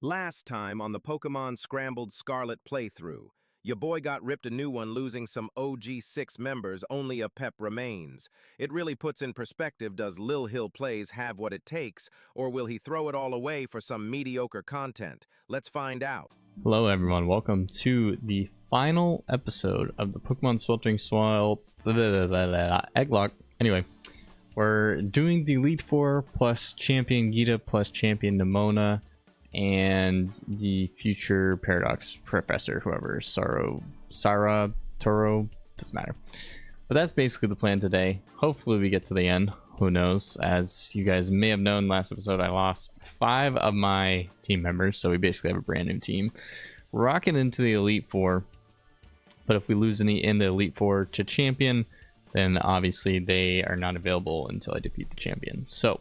Last time on the Pokemon Scrambled Scarlet playthrough, your boy got ripped a new one losing some OG6 members, only a pep remains. It really puts in perspective, does Lil Hill Plays have what it takes, or will he throw it all away for some mediocre content? Let's find out. Hello everyone, welcome to the final episode of the Pokemon Sweltering Swirl Egglock. Anyway, we're doing the Elite Four plus Champion Geeta plus Champion Nemona and the future Paradox Professor, whoever, Sarah, Toro, doesn't matter. But that's basically the plan today. Hopefully we get to the end, who knows. As you guys may have known, last episode I lost 5 of my team members, so we basically have a brand new team. We're rocking into the Elite Four, but if we lose any in the Elite Four to Champion, then obviously they are not available until I defeat the champion. So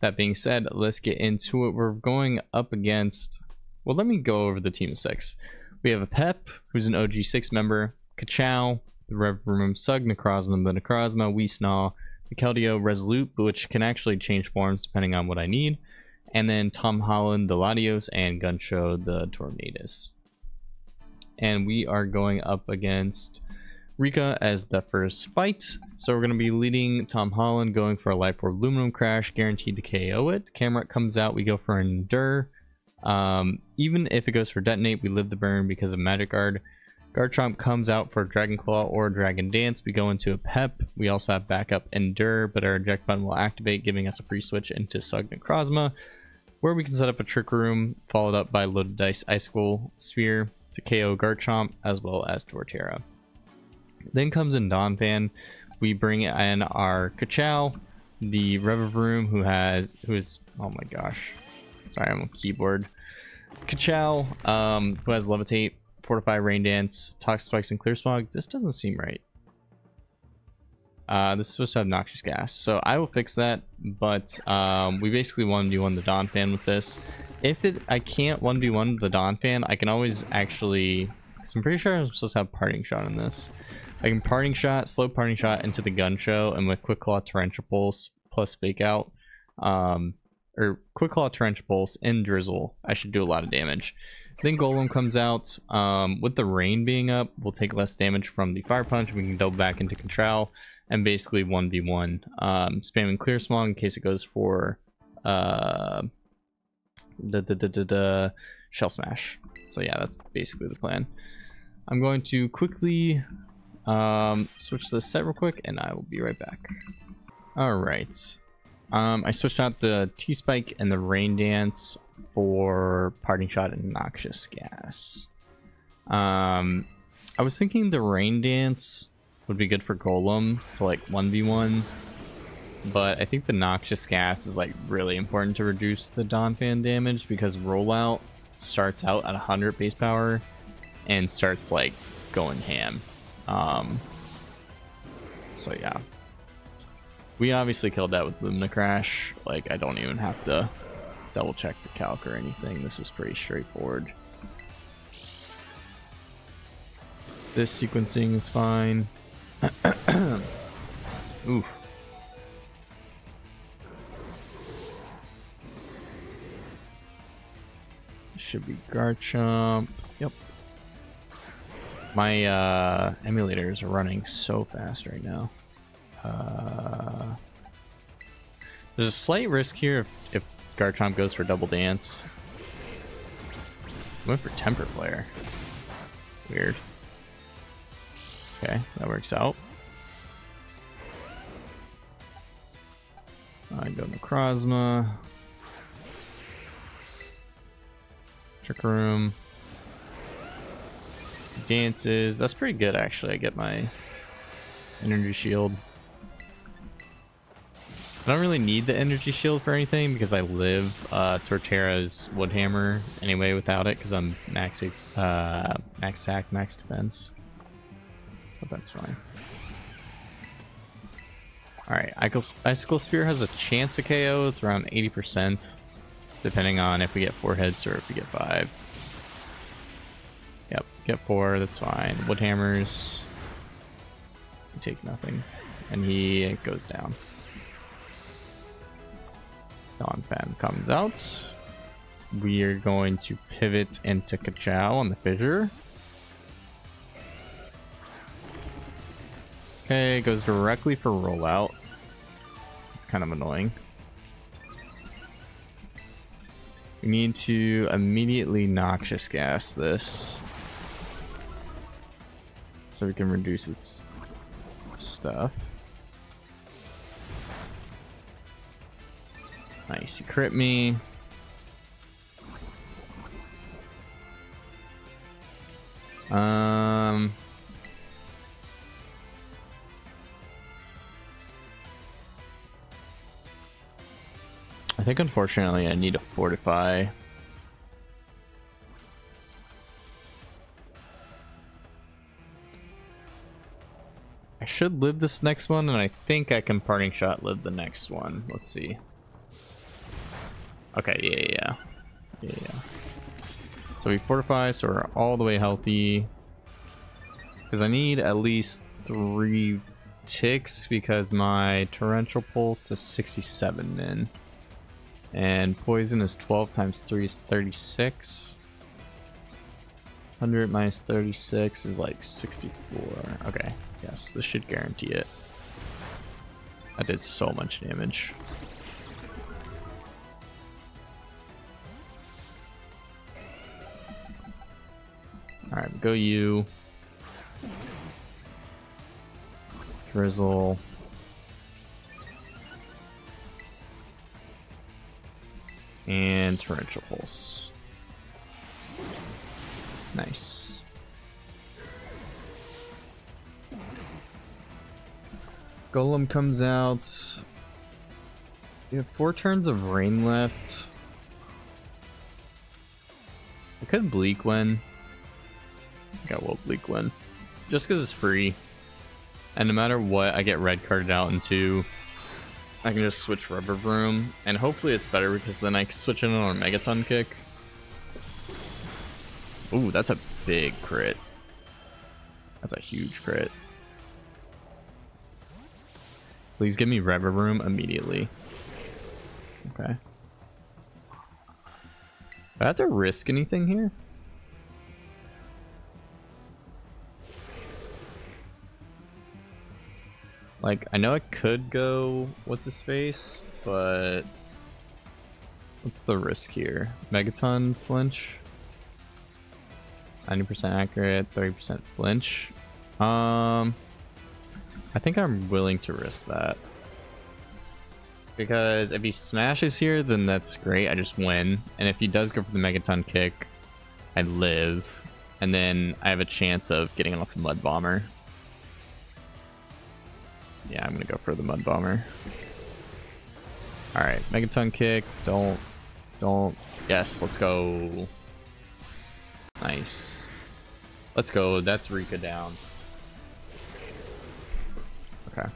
that being said, let's get into it. We're going up against, well, let me go over the team of 6. We have a Pep, who's an OG6 member, Kachow, the Revroom, Sug, Necrozma, the Necrozma, Weesnaw, the Keldeo, Resolute, which can actually change forms depending on what I need, and then Tom Holland, the Latios, and Gunshow, the Tornadus. And we are going up against Rika as the first fight. So we're going to be leading Tom Holland, going for a Life Orb Aluminum Crash, guaranteed to KO it. Camerupt comes out, we go for Endure. Even if it goes for Detonate, we live the burn because of Magic Guard. Garchomp comes out for Dragon Claw or Dragon Dance. We go into a Pep. We also have backup Endure, but our eject button will activate, giving us a free switch into Sug Necrozma, where we can set up a Trick Room, followed up by Loaded Dice Icicle Sphere to KO Garchomp, as well as Torterra. Then comes in Donphan. We bring in our Kachow, the Revroom, who is, oh my gosh, sorry, I'm on keyboard. Kachow, who has Levitate, Fortify, Rain Dance, Toxic Spikes, and Clear Smog. This doesn't seem right. This is supposed to have Noxious Gas, so I will fix that. But we basically 1v1 the Donphan with this. If I can't 1v1 the Donphan, I can always actually, because I'm pretty sure I'm supposed to have Parting Shot in this. I can Parting Shot, slow Parting Shot into the Gunshow, and with Quick Claw, Torrential Pulse plus Fake Out, or Quick Claw, Torrential Pulse, and Drizzle, I should do a lot of damage. Then Golem comes out. With the rain being up, we'll take less damage from the Fire Punch. We can double back into Control and basically 1v1, spamming Clear Smog in case it goes for Shell Smash. So yeah, that's basically the plan. I'm going to quickly switch this set real quick, and I will be right back. All right. I switched out the T-Spike and the Rain Dance for Parting Shot and Noxious Gas. I was thinking the Rain Dance would be good for Golem to like 1v1, but I think the Noxious Gas is like really important to reduce the Donphan damage, because Rollout starts out at 100 base power and starts like going ham. So yeah, we obviously killed that with Lumina Crash. Like, I don't even have to double check the calc or anything. This is pretty straightforward. This sequencing is fine. Oof. Should be Garchomp. Yep. My emulators are running so fast right now. There's a slight risk here if Garchomp goes for Double Dance. I went for Temper Flare. Weird. Okay, that works out. I go Necrozma. Trick Room. Dances. That's pretty good, actually. I get my Energy Shield. I don't really need the Energy Shield for anything because I live Torterra's Woodhammer anyway without it, because I'm max attack, max defense. But that's fine. Alright, Icicle Spear has a chance to KO. It's around 80%, depending on if we get 4 hits or if we get 5. Yep, get 4, that's fine. Woodhammers, we take nothing. And he goes down. Donphan comes out. we are going to pivot into Kachow on the fissure. Okay, goes directly for rollout. It's kind of annoying. We need to immediately noxious gas this so we can reduce its stuff. Nice, he crit me. I think unfortunately I need to fortify. I should live this next one, and I think I can parting shot live the next one. Let's see. Okay, yeah. So we fortify, so we're all the way healthy. Because I need at least 3 ticks because my torrential pulse to 67 min. And poison is 12 times 3 is 36. 100 minus 36 is like 64. Okay, yes, this should guarantee it. That did so much damage. Alright, go you. Drizzle. And torrential pulse. Nice. Golem comes out. We have 4 turns of rain left. I could bleak win. I think I will bleak win. Just because it's free. And no matter what, I get red carded out in 2. I can just switch Rubber Broom, and hopefully it's better because then I can switch in on a Megaton kick. Ooh, that's a big crit. That's a huge crit. Please give me Rubber Broom immediately. Okay. Do I have to risk anything here? Like, I know I could go, what's his face, but what's the risk here? Megaton flinch? 90% accurate, 30% flinch. I think I'm willing to risk that. Because if he smashes here, then that's great, I just win. And if he does go for the Megaton kick, I live. And then I have a chance of getting off the Mud Bomber. Yeah, I'm gonna go for the Mud Bomber. Alright, Megaton kick. Don't. Yes, let's go. Nice. Let's go. That's Rika down. Okay.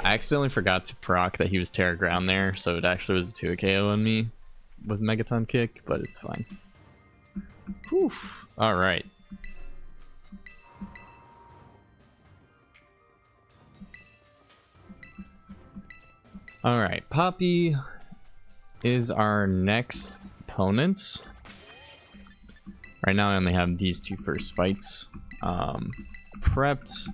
I accidentally forgot to proc that he was Terra Ground there, so it actually was a 2 KO on me with Megaton kick, but it's fine. Whew. Alright. Alright, Poppy is our next opponent. Right now I only have these 2 first fights prepped.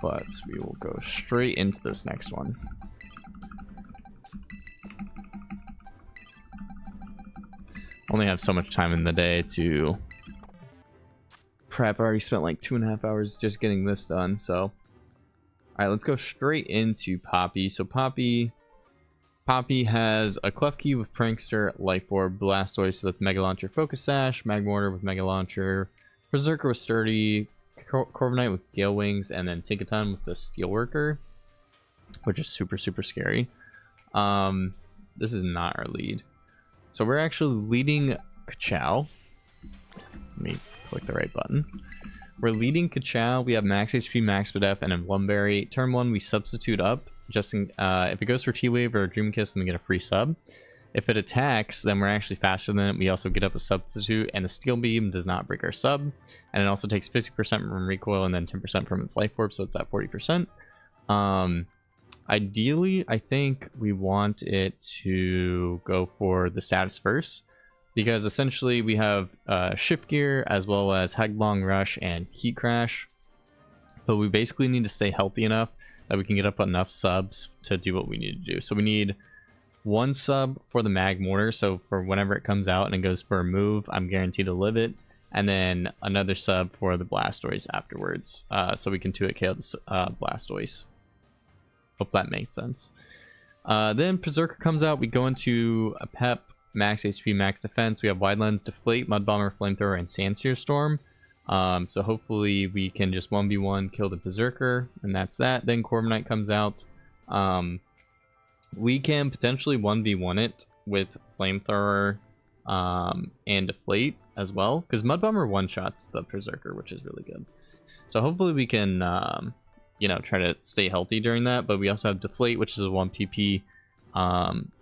But we will go straight into this next one. Only have so much time in the day to prep. I already spent like 2.5 hours just getting this done, so... Alright, let's go straight into Poppy. So Poppy has a Klefki with Prankster, Life Orb, Blastoise with Mega Launcher, Focus Sash, Magmortar with Mega Launcher, Berserker with Sturdy, Corviknight with Gale Wings, and then Tinkaton with the Steelworker, which is super scary. This is not our lead. So we're actually leading Kachow. Let me click the right button. We're leading Kachow. We have max HP, max Spadef, and a Lumberry. Turn 1, we substitute up. Just in, if it goes for T-Wave or Dream Kiss, then we get a free sub. If it attacks, then we're actually faster than it. We also get up a substitute, and the Steel Beam does not break our sub. And it also takes 50% from recoil and then 10% from its Life Orb, so it's at 40%. Ideally, I think we want it to go for the status first, because essentially we have shift gear as well as headlong rush and heat crash, but we basically need to stay healthy enough that we can get up enough subs to do what we need to do. So we need one sub for the mag mortar, so for whenever it comes out and it goes for a move, I'm guaranteed to live it, and then another sub for the Blastoise afterwards, so we can 2-hit KO the Blastoise. Hope that makes sense. Then Berserker comes out, we go into a pep, max HP, max defense. We have Wide Lens, Deflate, Mud Bomber, Flamethrower, and Sandseer Storm. So hopefully we can just 1v1 kill the Berserker, and that's that. Then Corviknight comes out. We can potentially 1v1 it with Flamethrower and Deflate as well, because Mud Bomber one-shots the Berserker, which is really good. So hopefully we can you know, try to stay healthy during that. But we also have Deflate, which is a 1 PP,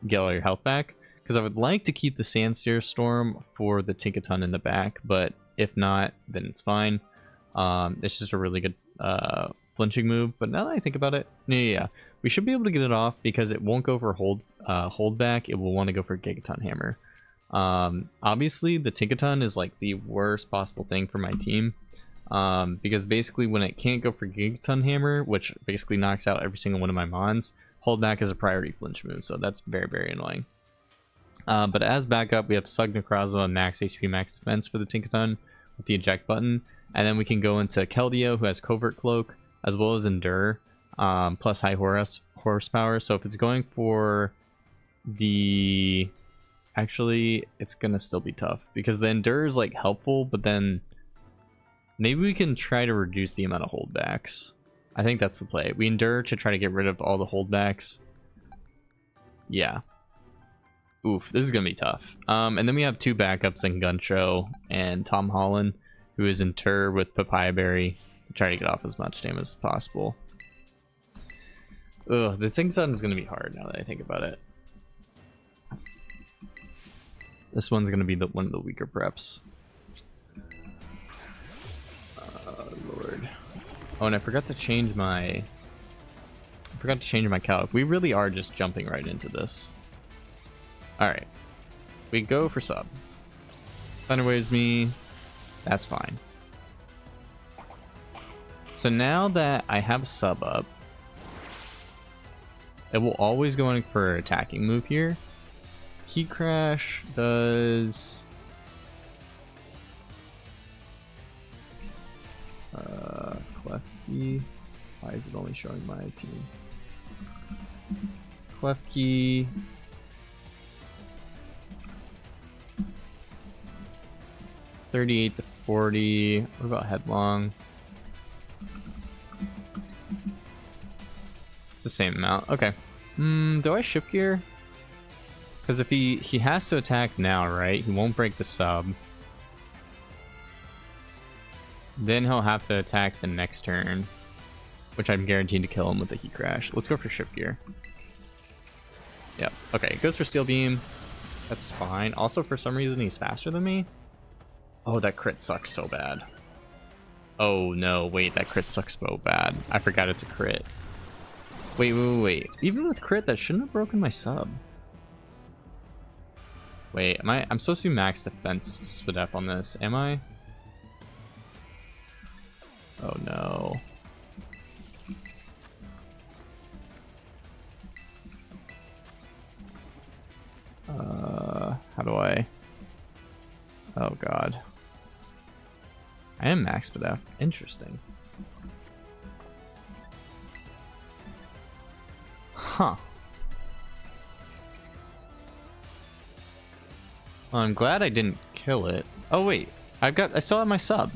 get all your health back, because I would like to keep the Sandseer Storm for the Tinkaton in the back, but if not, then it's fine. It's just a really good flinching move. But now that I think about it, yeah, we should be able to get it off, because it won't go for hold back. It will want to go for Gigaton Hammer. Obviously the Tinkaton is like the worst possible thing for my team, because basically when it can't go for Gigaton Hammer, which basically knocks out every single one of my mons, hold back is a priority flinch move, so that's very, very annoying. But as backup, we have Slug Necrozma and max HP, max defense for the Tinkaton with the eject button, and then we can go into Keldeo, who has Covert Cloak, as well as Endure, plus high horsepower. So if it's going for the... Actually, it's gonna still be tough, because the Endure is like helpful, but then maybe we can try to reduce the amount of holdbacks. I think that's the play. We Endure to try to get rid of all the holdbacks. Yeah. Oof, this is gonna be tough. And then we have two backups in Guncho and Tom Holland, who is Endure with Papaya Berry to try to get off as much damage as possible. Ugh, the Tinkaton is gonna be hard now that I think about it. This one's gonna be one of the weaker preps. Lord. Oh, and I forgot to change my calc. We really are just jumping right into this. Alright. We go for sub. Thunder Waves me. That's fine. So now that I have a sub up, it will always go in for an attacking move here. Heat Crash does... Klefki. Why is it only showing my team? Klefki. $38 to $40. What about Headlong? It's the same amount. Okay. Do I shift gear? Because if he has to attack now, right? He won't break the sub. Then he'll have to attack the next turn, which I'm guaranteed to kill him with the Heat Crash. Let's go for shift gear. Yep. Okay, it goes for Steel Beam. That's fine. Also, for some reason, he's faster than me. Oh, that crit sucks so bad. Oh no, wait, that crit sucks so bad. I forgot it's a crit. Wait. Even with crit, that shouldn't have broken my sub. Wait, I'm supposed to be max defense Spadef on this, am I? Oh no. How do I? Oh god. I am max Spadef. Interesting. Huh. Well, I'm glad I didn't kill it. Oh wait, I still have my sub.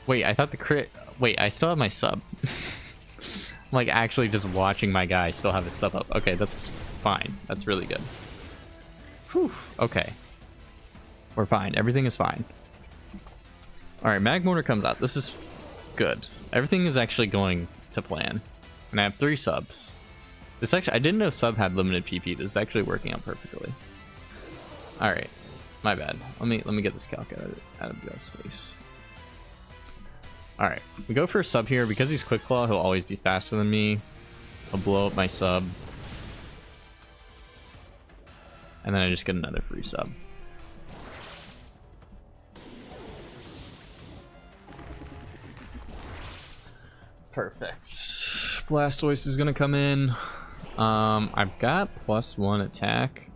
Wait, I thought the crit. Wait, I still have my sub. I'm like actually just watching my guy still have his sub up. Okay, that's fine. That's really good. Whew. Okay. We're fine. Everything is fine. Alright, Mag Mortar comes out. This is good. Everything is actually going to plan. And I have 3 subs. This actually, I didn't know sub had limited PP. This is actually working out perfectly. Alright. My bad. Let me get this calc out of Gus' face. Alright. We go for a sub here. Because he's Quick Claw, he'll always be faster than me. I'll blow up my sub. And then I just get another free sub. Perfect. Blastoise is gonna come in. I've got +1 attack.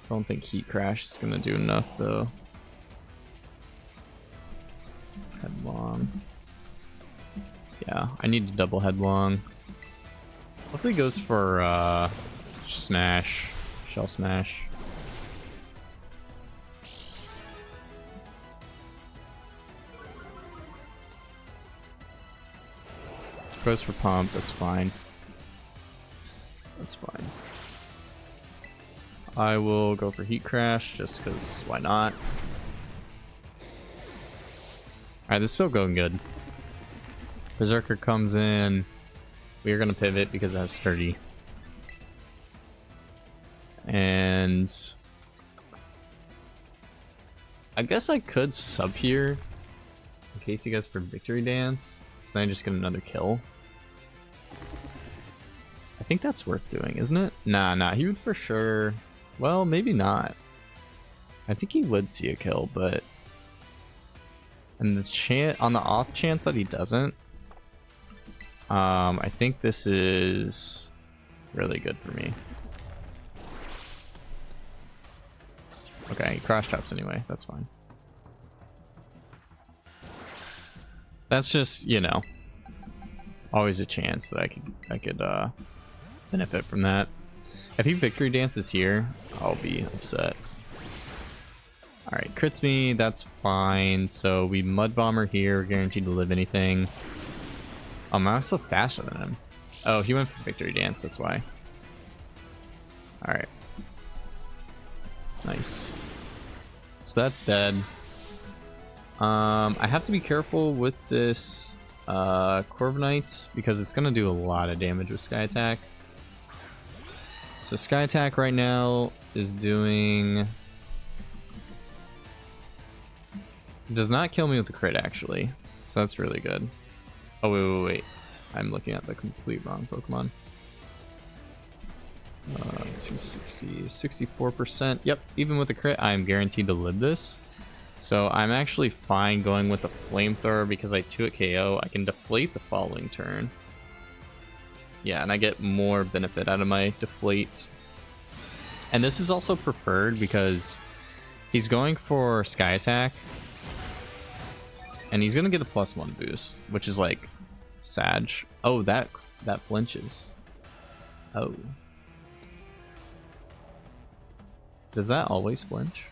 Don't think Heat Crash is gonna do enough though. Headlong. Yeah, I need to double Headlong. Hopefully he goes for Smash. Shell Smash. Goes for Pump, that's fine. That's fine. I will go for Heat Crash, just because why not? Alright, this is still going good. Berserker comes in. We are going to pivot because it has Sturdy. And I guess I could sub here in case he goes for Victory Dance. Then I just get another kill. I think that's worth doing, isn't it? Nah, he would for sure. Well, maybe not. I think he would see a kill, but and the on the off chance that he doesn't, I think this is really good for me. Okay, he cross chops anyway. That's fine. That's just, you know, always a chance that I could benefit from that. If he Victory Dances here, I'll be upset. Alright, crits me, that's fine. So we Mud Bomber here, guaranteed to live anything. I'm also faster than him. Oh, he went for Victory Dance, that's why. Alright. Nice. So that's dead. I have to be careful with this Corviknight because it's going to do a lot of damage with Sky Attack. So Sky Attack right now is doing... Does not kill me with the crit, actually. So that's really good. Oh, wait. I'm looking at the complete wrong Pokemon. 260, 64%. Yep, even with the crit, I'm guaranteed to live this. So I'm actually fine going with the Flamethrower because I 2-hit KO. I can deflate the following turn. Yeah, and I get more benefit out of my deflate. And this is also preferred because he's going for Sky Attack. And he's going to get a +1 boost, which is like Sag. Oh, that flinches. Oh. Does that always flinch?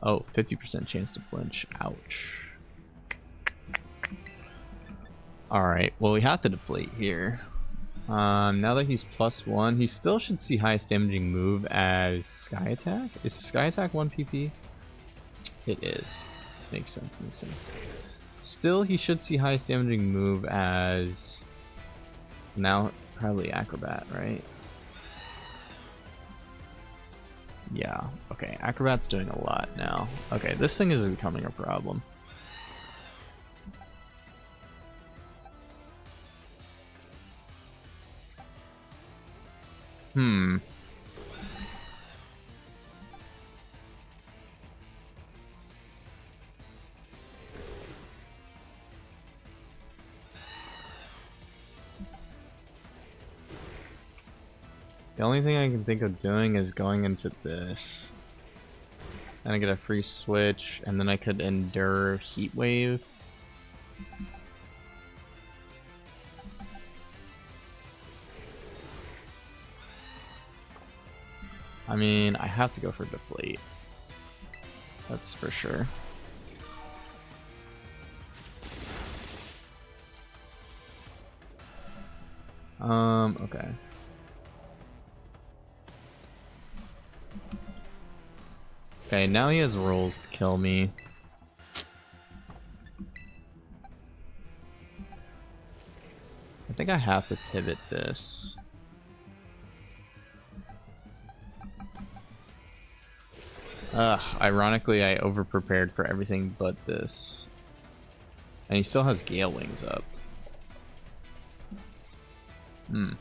Oh, 50% chance to flinch. Ouch. Alright, well we have to deflate here. Now that he's +1, he still should see highest damaging move as Sky Attack. Is Sky Attack 1 PP? It is. Makes sense, makes sense. Still, he should see highest damaging move as... Now, probably Acrobat, right? Yeah, okay, Acrobat's doing a lot now. Okay, this thing is becoming a problem. The only thing I can think of doing is going into this. Then I get a free switch, and then I could endure Heat Wave. I mean, I have to go for Deflate. That's for sure. Okay. Okay, now he has rolls to kill me. I think I have to pivot this. Ironically, I over-prepared for everything but this. And he still has Gale Wings up. Hmm.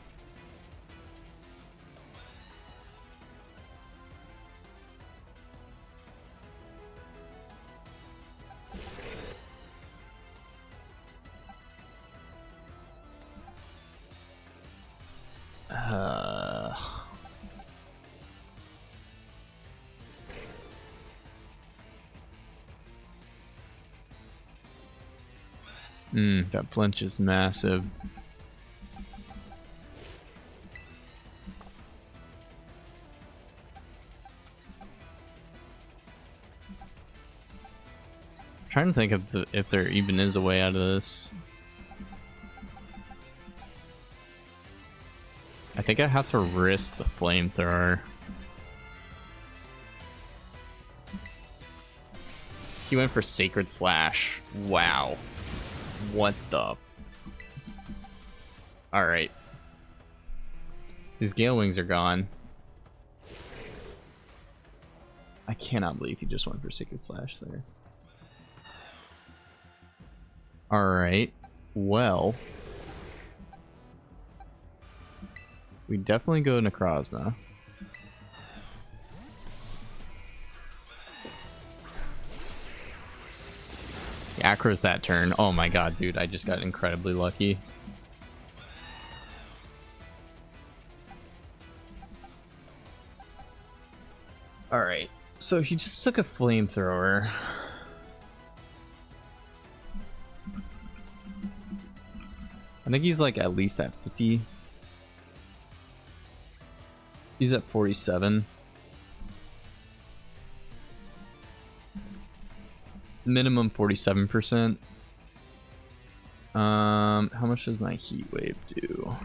That flinch is massive. I'm trying to think if there even is a way out of this. I think I have to risk the flamethrower. He went for Sacred Slash. Wow. What the? Alright. His Gale Wings are gone. I cannot believe he just went for Sacred Slash there. Alright. Well. We definitely go Necrozma. Acro's that turn. Oh my god, dude, I just got incredibly lucky. Alright, so he just took a flamethrower. I think he's like at least at 50. He's at 47. Minimum 47%. How much does my heat wave do?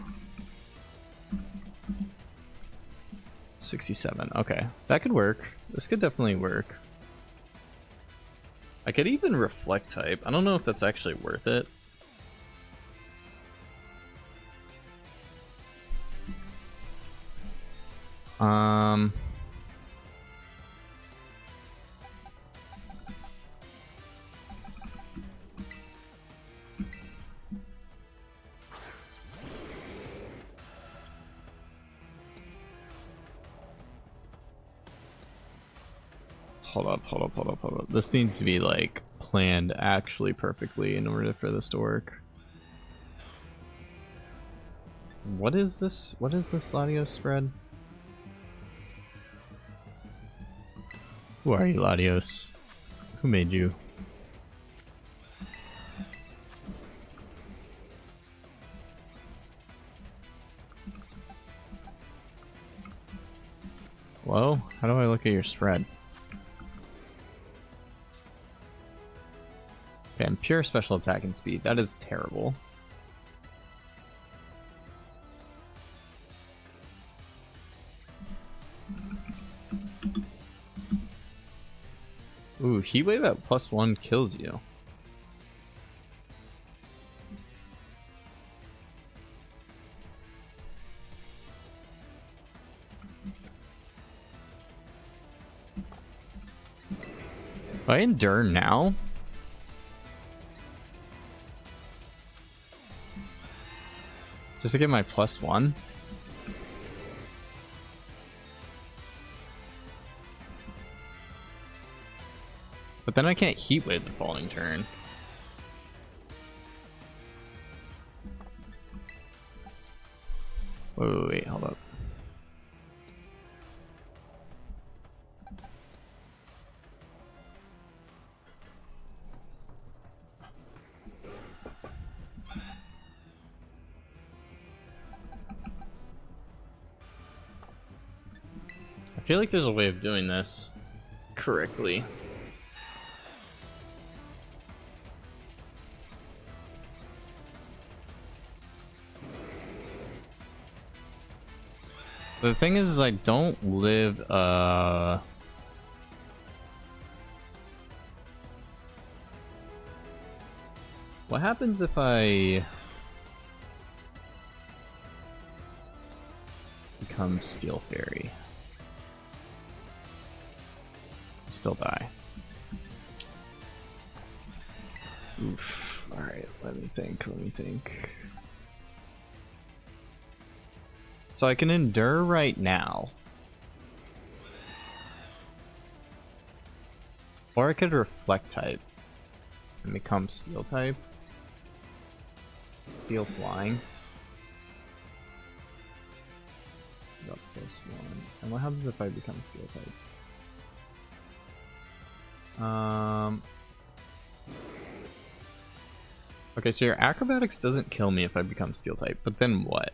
67. Okay, that could work. This could definitely work. I could even reflect type. I don't know if that's actually worth it. Hold up. This needs to be like planned actually perfectly in order for this to work. What is this? What is this Latios spread? Who are you, Latios? Who made you? Hello? How do I look at your spread? Okay, I'm pure special attack and speed. That is terrible. Ooh, Heat Wave at +1 kills you. Do I endure now? Just to get my +1? But then I can't Heat Wave the following turn. Wait, hold up. I feel like there's a way of doing this correctly. The thing is, I don't live, what happens if I become Steel Fairy? Still die. Oof. Alright, let me think. So I can endure right now. Or I could reflect type and become steel type. Steel flying. Up +1. And what happens if I become steel type? Okay, so your acrobatics doesn't kill me if I become steel type, but then what?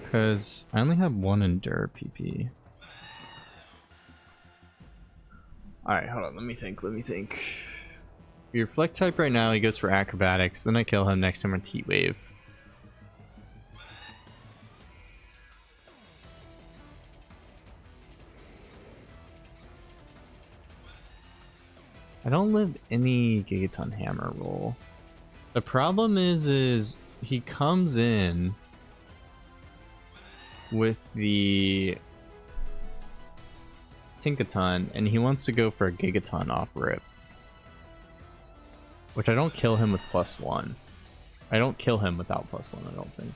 Because I only have one endure PP. Alright, hold on, let me think. Your reflect type right now, he goes for acrobatics, then I kill him next time with heat wave. I don't live any Gigaton Hammer roll. The problem is he comes in with the Tinkaton and he wants to go for a Gigaton off rip. Which I don't kill him with +1. I don't kill him without +1, I don't think.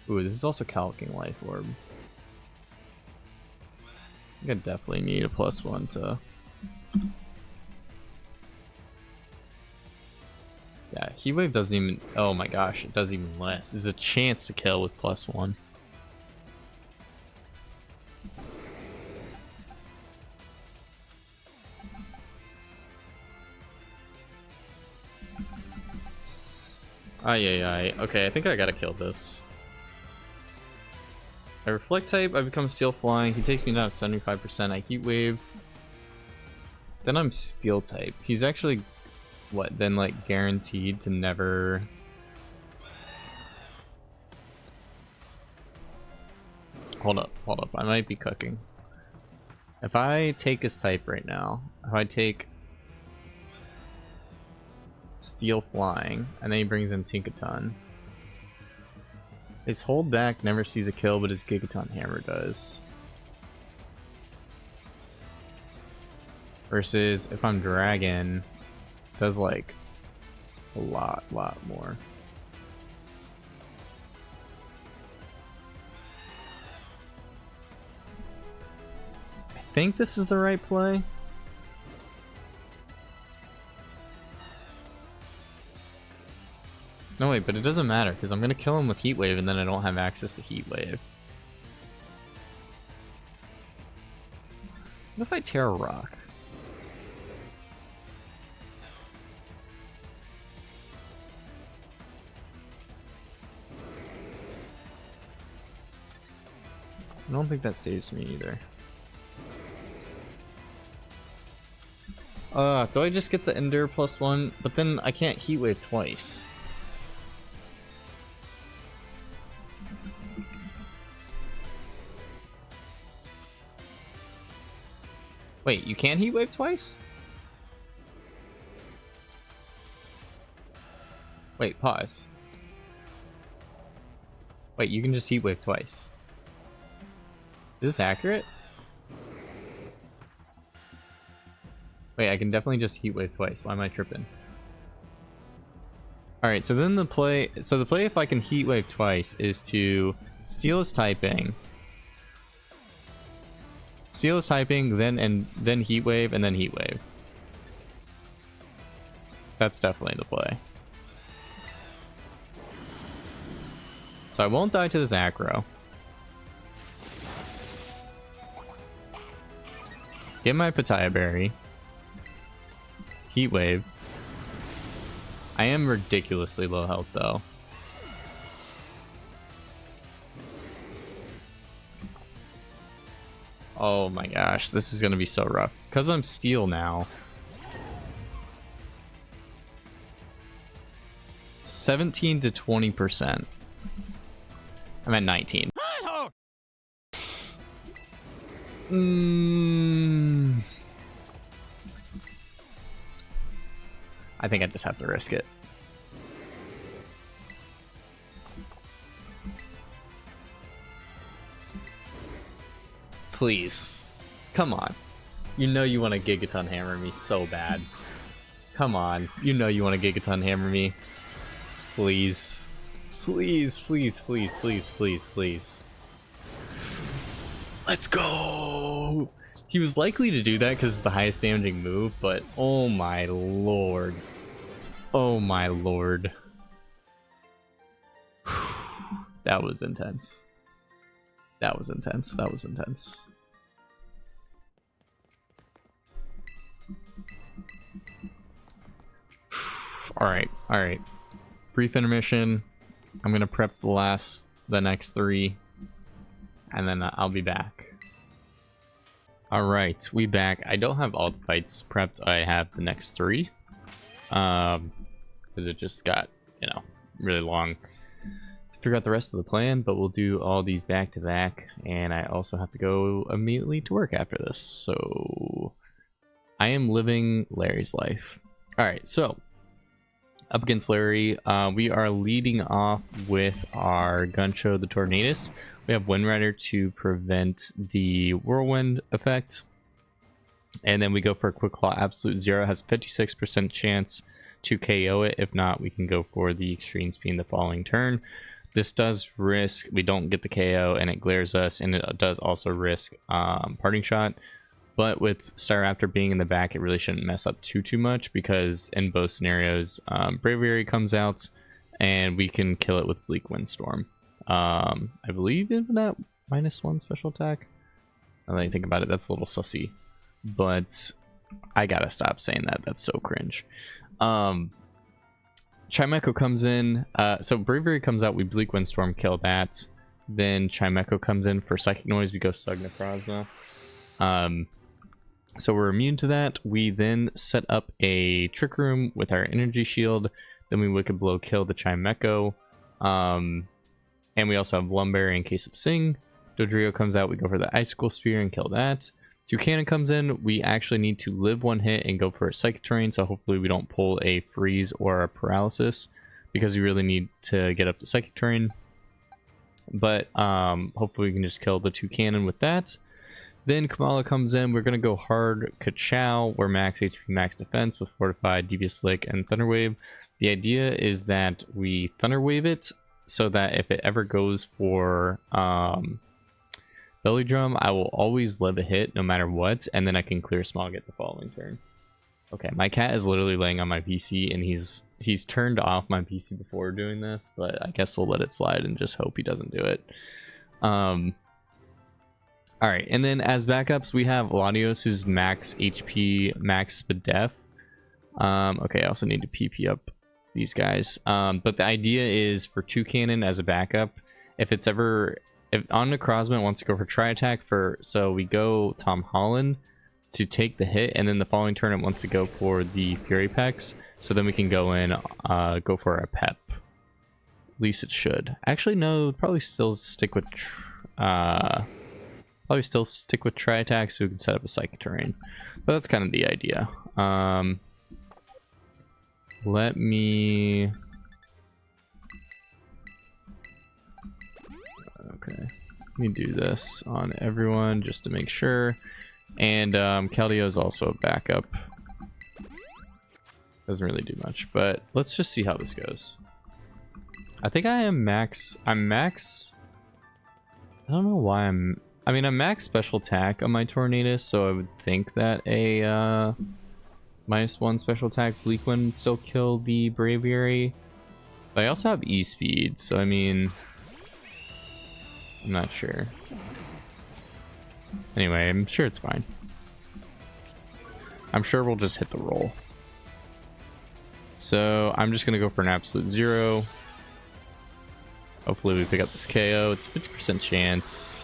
Ooh, this is also Calcing Life Orb. I think I definitely need a +1 to... Yeah, Heat Wave doesn't even... Oh my gosh, it does even less. There's a chance to kill with +1. Ay. Okay, I think I gotta kill this. I reflect type, I become steel flying. He takes me down to 75%. I heat wave. Then I'm steel type. He's actually, what, then like guaranteed to never... Hold up. I might be cooking. If I take his type right now, if I take steel flying, and then he brings in Tinkaton. His hold back never sees a kill, but his Gigaton Hammer does. Versus if I'm Dragon, does like a lot more. I think this is the right play. No wait, but it doesn't matter because I'm gonna kill him with Heat Wave and then I don't have access to Heat Wave. What if I Terra Rock? I don't think that saves me either. Do I just get the Endure +1? But then I can't Heat Wave twice. Wait, you can Heat Wave twice? Wait, pause. Wait, you can just Heat Wave twice. Is this accurate? Wait, I can definitely just Heat Wave twice. Why am I tripping? Alright, so then the play if I can Heat Wave twice is to steal his typing. Steal his typing, then Heat Wave, and then Heat Wave. That's definitely the play. So I won't die to this aggro. Get my Pitaya Berry. Heat Wave. I am ridiculously low health though. Oh my gosh, this is gonna be so rough. Because I'm steel now. 17 to 20%. I'm at 19. I think I just have to risk it. Please. Come on. You know you want to Gigaton Hammer me so bad. Come on. You know you want to Gigaton Hammer me. Please. Please, please, please, please, please, please. Let's go! He was likely to do that because it's the highest damaging move, but oh my lord. Oh my lord. That was intense. That was intense. That was intense. Alright, alright. Brief intermission. I'm gonna prep the next 3, and then I'll be back. Alright, we back. I don't have all the fights prepped. I have the next 3. Because it just got, you know, really long to figure out the rest of the plan, but we'll do all these back to back, and I also have to go immediately to work after this. So I am living Larry's life. Alright, so up against Larry, we are leading off with our Guncho, the Tornadus. We have Wind Rider to prevent the Whirlwind effect. And then we go for a Quick Claw Absolute Zero. Has 56% chance to KO it. If not, we can go for the Extreme Speed the following turn. This does risk, we don't get the KO and it glares us, and it does also risk Parting Shot. But with Staraptor being in the back, it really shouldn't mess up too much, because in both scenarios, Braviary comes out and we can kill it with Bleak Windstorm. I believe in that -1 special attack. Now that I think about it, that's a little sussy, but I gotta stop saying that. That's so cringe. Chimecho comes in. So Braviary comes out, we Bleak Windstorm, kill that. Then Chimecho comes in for Psychic Noise, we go Sug Necrozma. So we're immune to that. We then set up a Trick Room with our Energy Shield. Then we Wicked Blow, kill the Chimecho. And we also have Lumberry in case of Sing. Dodrio comes out, we go for the Icicle Spear and kill that. Toucannon comes in, we actually need to live 1 hit and go for a Psychic Terrain, so hopefully we don't pull a Freeze or a Paralysis, because we really need to get up to Psychic Terrain. But hopefully we can just kill the Toucannon with that. Then Kamala comes in, we're going to go hard Ka-Chow, we're max HP, max defense with Fortified, Devious Lick, and Thunder Wave. The idea is that we Thunder Wave it, so that if it ever goes for Belly Drum, I will always live a hit no matter what, and then I can clear Smog it the following turn. Okay, my cat is literally laying on my PC, and he's turned off my PC before doing this, but I guess we'll let it slide and just hope he doesn't do it. Alright, and then as backups, we have Latios, who's max HP, max Spadef. Okay, I also need to PP up these guys. But the idea is for Toucannon as a backup, if on Necrozma it wants to go for Tri-Attack, so we go Tom Holland to take the hit, and then the following turn it wants to go for the Fury Pex, so then we can go in, go for a Pep. At least it should. Actually, no, probably still stick with Tri-Attack so we can set up a Psychic Terrain. But that's kind of the idea. Let me do this on everyone just to make sure. And Keldeo is also a backup. Doesn't really do much, but let's just see how this goes. I think I am max. I'm max. I don't know why I'm max special attack on my Tornadus, so I would think that a -1 special attack Bleak Wind would still kill the Braviary. But I also have E-Speed, so I mean, I'm not sure. Anyway, I'm sure it's fine. I'm sure we'll just hit the roll. So I'm just gonna go for an Absolute Zero. Hopefully we pick up this KO. It's 50% chance.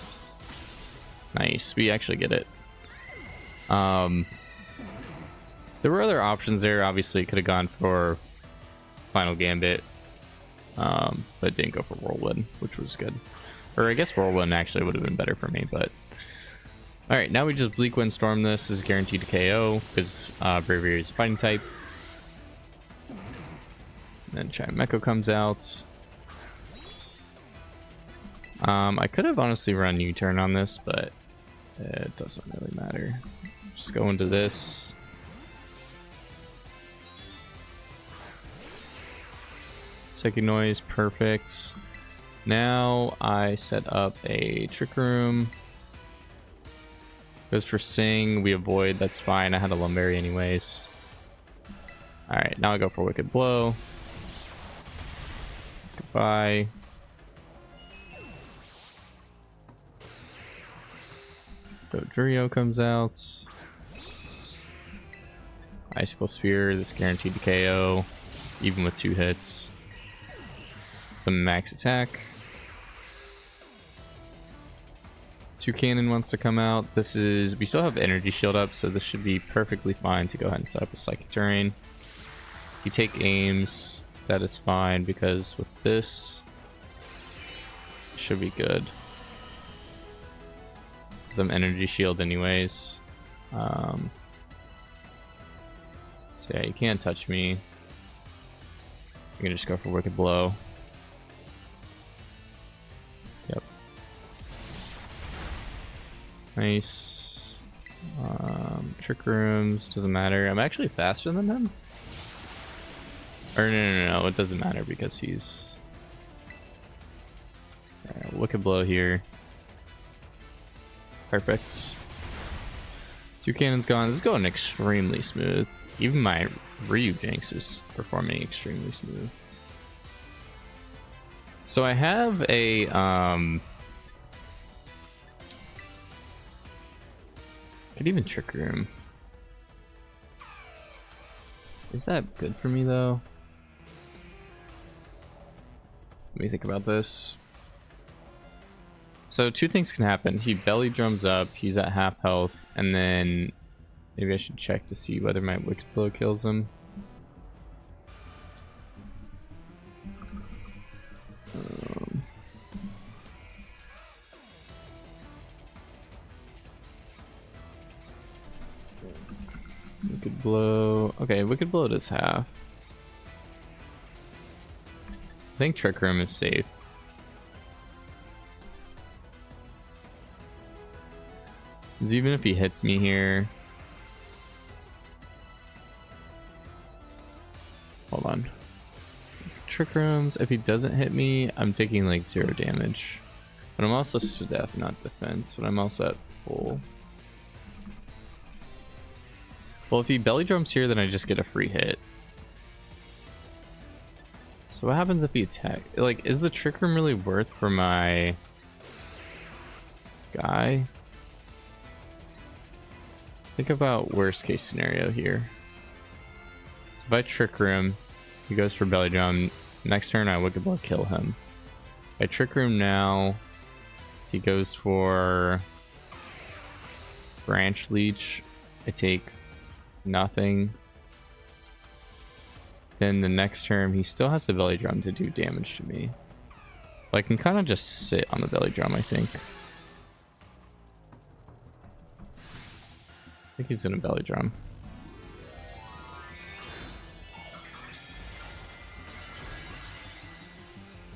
Nice, we actually get it. There were other options there. Obviously, could have gone for Final Gambit, but didn't go for Whirlwind, which was good. Or I guess Whirlwind actually would have been better for me, but... Alright, now we just Bleak Windstorm this. Is guaranteed to KO, because Braviary is fighting type. And then Chimecho comes out. I could have honestly run U-turn on this, but It doesn't really matter. Just go into this. Psychic noise, perfect. Now I set up a trick room. Goes for sing, we avoid, that's fine. I had a Lumberry anyways. Alright, now I go for Wicked Blow. Goodbye. Dodrio comes out. Icicle Spear, this guaranteed to KO, even with 2 hits. Some max attack. Toucannon wants to come out. This is, we still have energy shield up, so this should be perfectly fine to go ahead and set up a Psychic Terrain. If you take aims, that is fine, because with this, it should be good. Some energy shield anyways. So yeah, you can't touch me. You can just go for Wicked Blow. Yep. Nice. Trick rooms, doesn't matter. I'm actually faster than him. Or no, it doesn't matter because he's... Wicked Blow here. Perfect. Toucannon's gone. This is going extremely smooth. Even my Ryu Jinx is performing extremely smooth. So I have a could even Trick Room. Is that good for me though? Let me think about this. So 2 things can happen. He belly drums up, he's at half health, and then maybe I should check to see whether my Wicked Blow kills him. Wicked Blow. Okay, Wicked Blow does half. I think Trick Room is safe. Even if he hits me here. Hold on. Trick Rooms, if he doesn't hit me, I'm taking like 0 damage. But I'm also def, not defense, but I'm also at full. Well, if he belly drums here, then I just get a free hit. So what happens if he attack? Like, is the Trick Room really worth for my guy? Think about worst case scenario here. If I Trick Room, he goes for belly drum. Next turn, I Wicked Blow, kill him. If I Trick Room now, he goes for Branch Leech. I take nothing. Then the next turn, he still has the belly drum to do damage to me. But I can kind of just sit on the belly drum, I think. I think he's in a belly drum.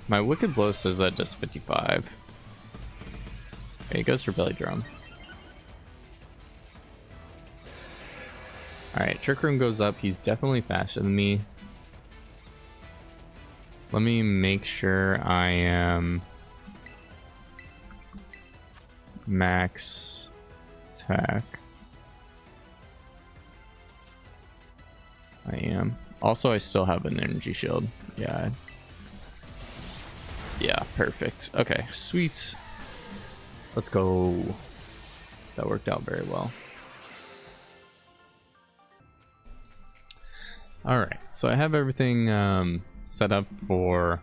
My Wicked Blow says that does 55. Okay, he goes for belly drum. Alright, Trick Room goes up. He's definitely faster than me. Let me make sure I am max attack. I am. Also, I still have an energy shield. Yeah. Yeah, perfect. Okay, sweet. Let's go. That worked out very well. Alright, so I have everything set up for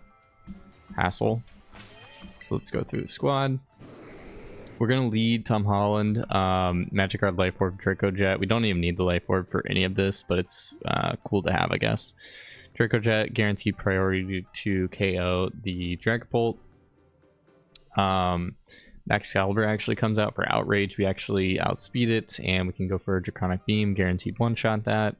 Hassel. So let's go through the squad. We're going to lead Tom Holland, Magic Card Life Orb, Draco Jet. We don't even need the Life Orb for any of this, but it's cool to have, I guess. Draco Jet, guaranteed priority to KO the Dragapult. Excalibur actually comes out for Outrage. We actually outspeed it, and we can go for a Draconic Beam, guaranteed one-shot that.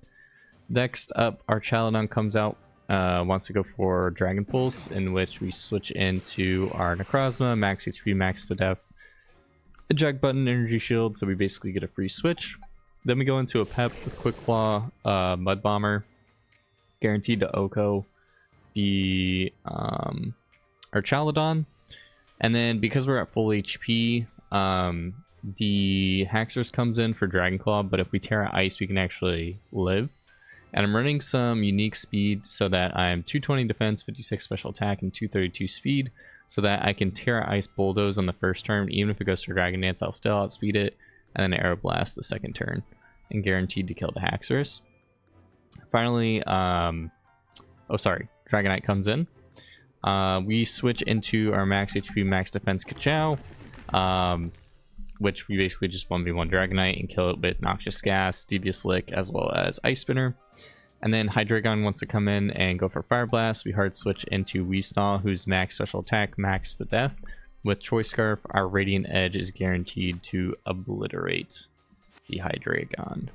Next up, our Chaladon comes out, wants to go for Dragon Pulse, in which we switch into our Necrozma, max HP, max Spadef. eject button, energy shield, so we basically get a free switch. Then we go into a pep with quick claw, mud bomber, guaranteed to Oko, the Archaladon, and then because we're at full HP, the Haxorus comes in for Dragon Claw, but if we tear out ice, we can actually live. And I'm running some unique speed so that I'm 220 defense, 56 special attack, and 232 speed, so that I can tear out ice bulldoze on the first turn. Even if it goes for Dragon Dance, I'll still outspeed it, and then Aero Blast the second turn, and guaranteed to kill the Haxorus. Finally, Dragonite comes in. We switch into our max HP, max defense Kachow, which we basically just 1v1 Dragonite and kill it with Noxious Gas, Devious Lick, as well as Ice Spinner. And then Hydreigon wants to come in and go for Fire Blast. We hard switch into Weasnaw, who's max special attack, max death. With Choice Scarf, our Radiant Edge is guaranteed to obliterate the Hydreigon.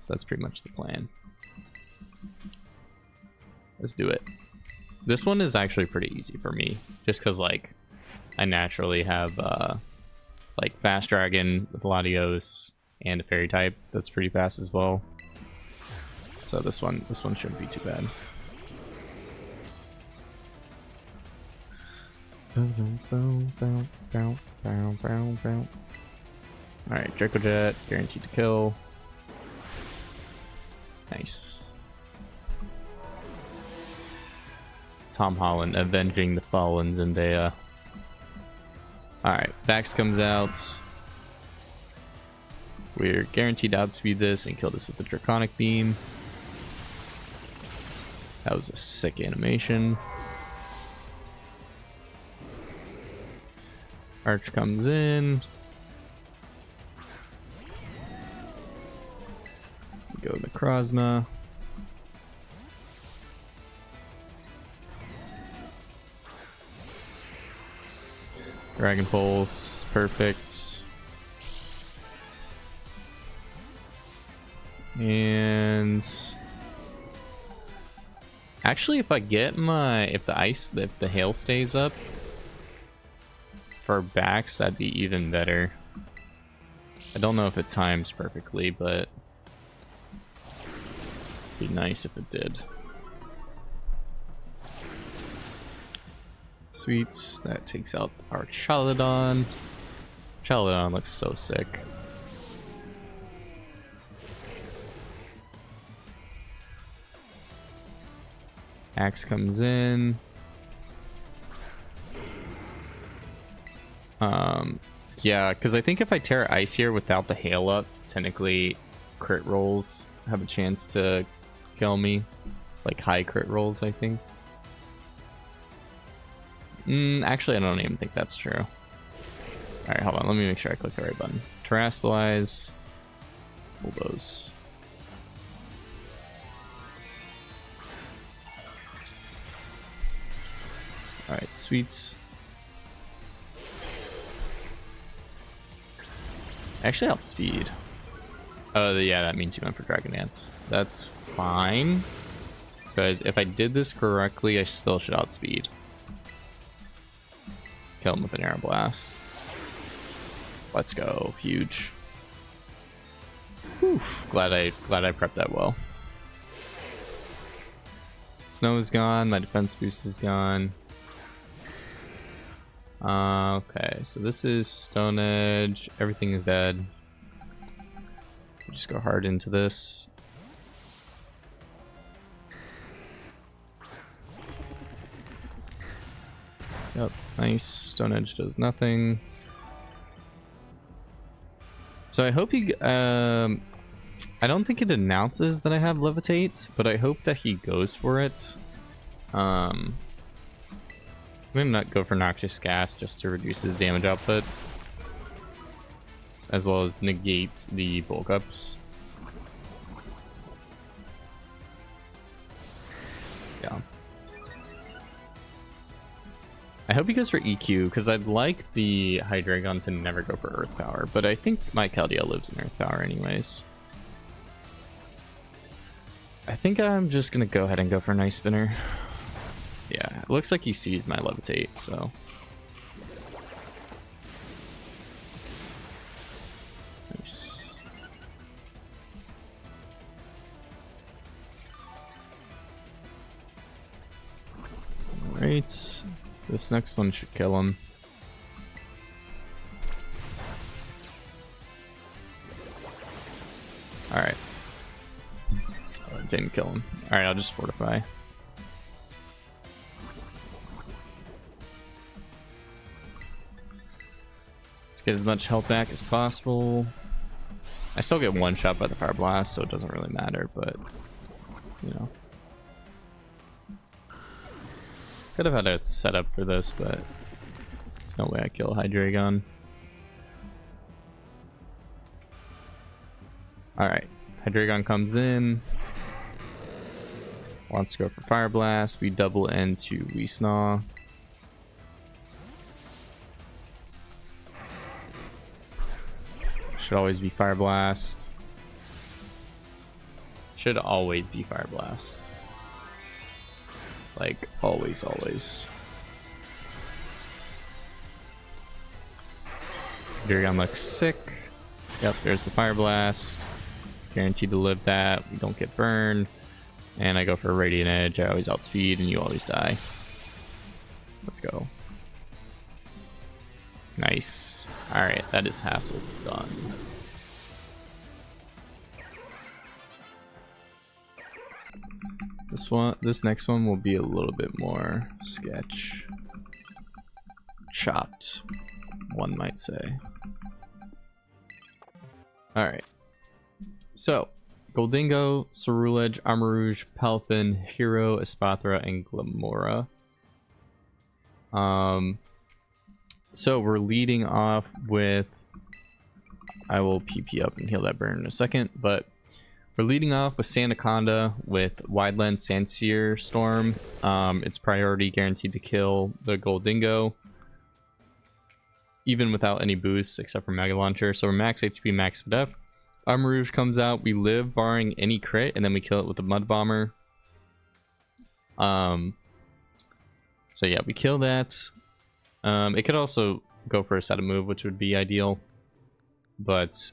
So that's pretty much the plan. Let's do it. This one is actually pretty easy for me, just because like I naturally have like Fast Dragon with Latios and a Fairy type that's pretty fast as well. So this one shouldn't be too bad. Alright, Draco Jet, guaranteed to kill. Nice. Tom Holland avenging the fallen Zendaya. Alright, Vax comes out. We're guaranteed to outspeed this and kill this with the Draconic Beam. That was a sick animation. Arch comes in. Go Necrozma. Dragon Pulse, perfect. And actually, if I get if the hail stays up for backs, that'd be even better. I don't know if it times perfectly, but it'd be nice if it did. Sweet, that takes out our Chaladon. Chaladon looks so sick. Axe comes in. Yeah, because I think if I tear ice here without the hail up, technically crit rolls have a chance to kill me. Like high crit rolls, I think. Actually, I don't even think that's true. Alright, hold on. Let me make sure I click the right button. Terrasilize. Bulldoze. Alright, sweet. Actually, outspeed. Oh, yeah, that means you went for Dragon Dance. That's fine. Because if I did this correctly, I still should outspeed. Kill him with an Aero Blast. Let's go. Huge. Whew. Glad I prepped that well. Snow is gone. My defense boost is gone. Okay, so this is Stone Edge. Everything is dead. We'll just go hard into this. Yep, nice. Stone Edge does nothing. So I hope he... I don't think it announces that I have Levitate, but I hope that he goes for it. I'm gonna not go for Noxious Gas just to reduce his damage output, as well as negate the bulk ups. Yeah. I hope he goes for EQ, because I'd like the Hydreigon to never go for Earth Power, but I think my Keldeo lives in Earth Power anyways. I think I'm just gonna go ahead and go for an Ice Spinner. Yeah, it looks like he sees my Levitate, so. Alright. This next one should kill him. Alright. Oh, it didn't kill him. Alright, I'll just fortify. Let's get as much health back as possible. I still get one shot by the fire blast, so it doesn't really matter, but you know. Could have had a setup for this, but there's no way I kill Hydreigon. Alright, Hydreigon comes in. Wants to go for Fire Blast. We double into Weesnaw. Should always be Fire Blast. Should always be Fire Blast. Like, always, always. Hydreigon looks sick. Yep, there's the Fire Blast. Guaranteed to live that. We don't get burned. And I go for a Radiant Edge. I always outspeed and you always die. Let's go. Nice. Alright, that is Hassel done. This next one will be a little bit more sketch. Chopped, one might say. Alright. So, Goldingo, Cerulege, Armarouge, Palpin, Hero, Espathra, and Glamora. So we're leading off with... I will PP up and heal that burn in a second, but we're leading off with Sandaconda with Wide Lens Sandseer Storm. It's priority guaranteed to kill the Goldingo, even without any boosts except for Mega Launcher. So we're max HP, max def. Armarouge comes out, we live barring any crit, and then we kill it with a Mud Bomber. So yeah, we kill that. It could also go for a Sada move, which would be ideal. But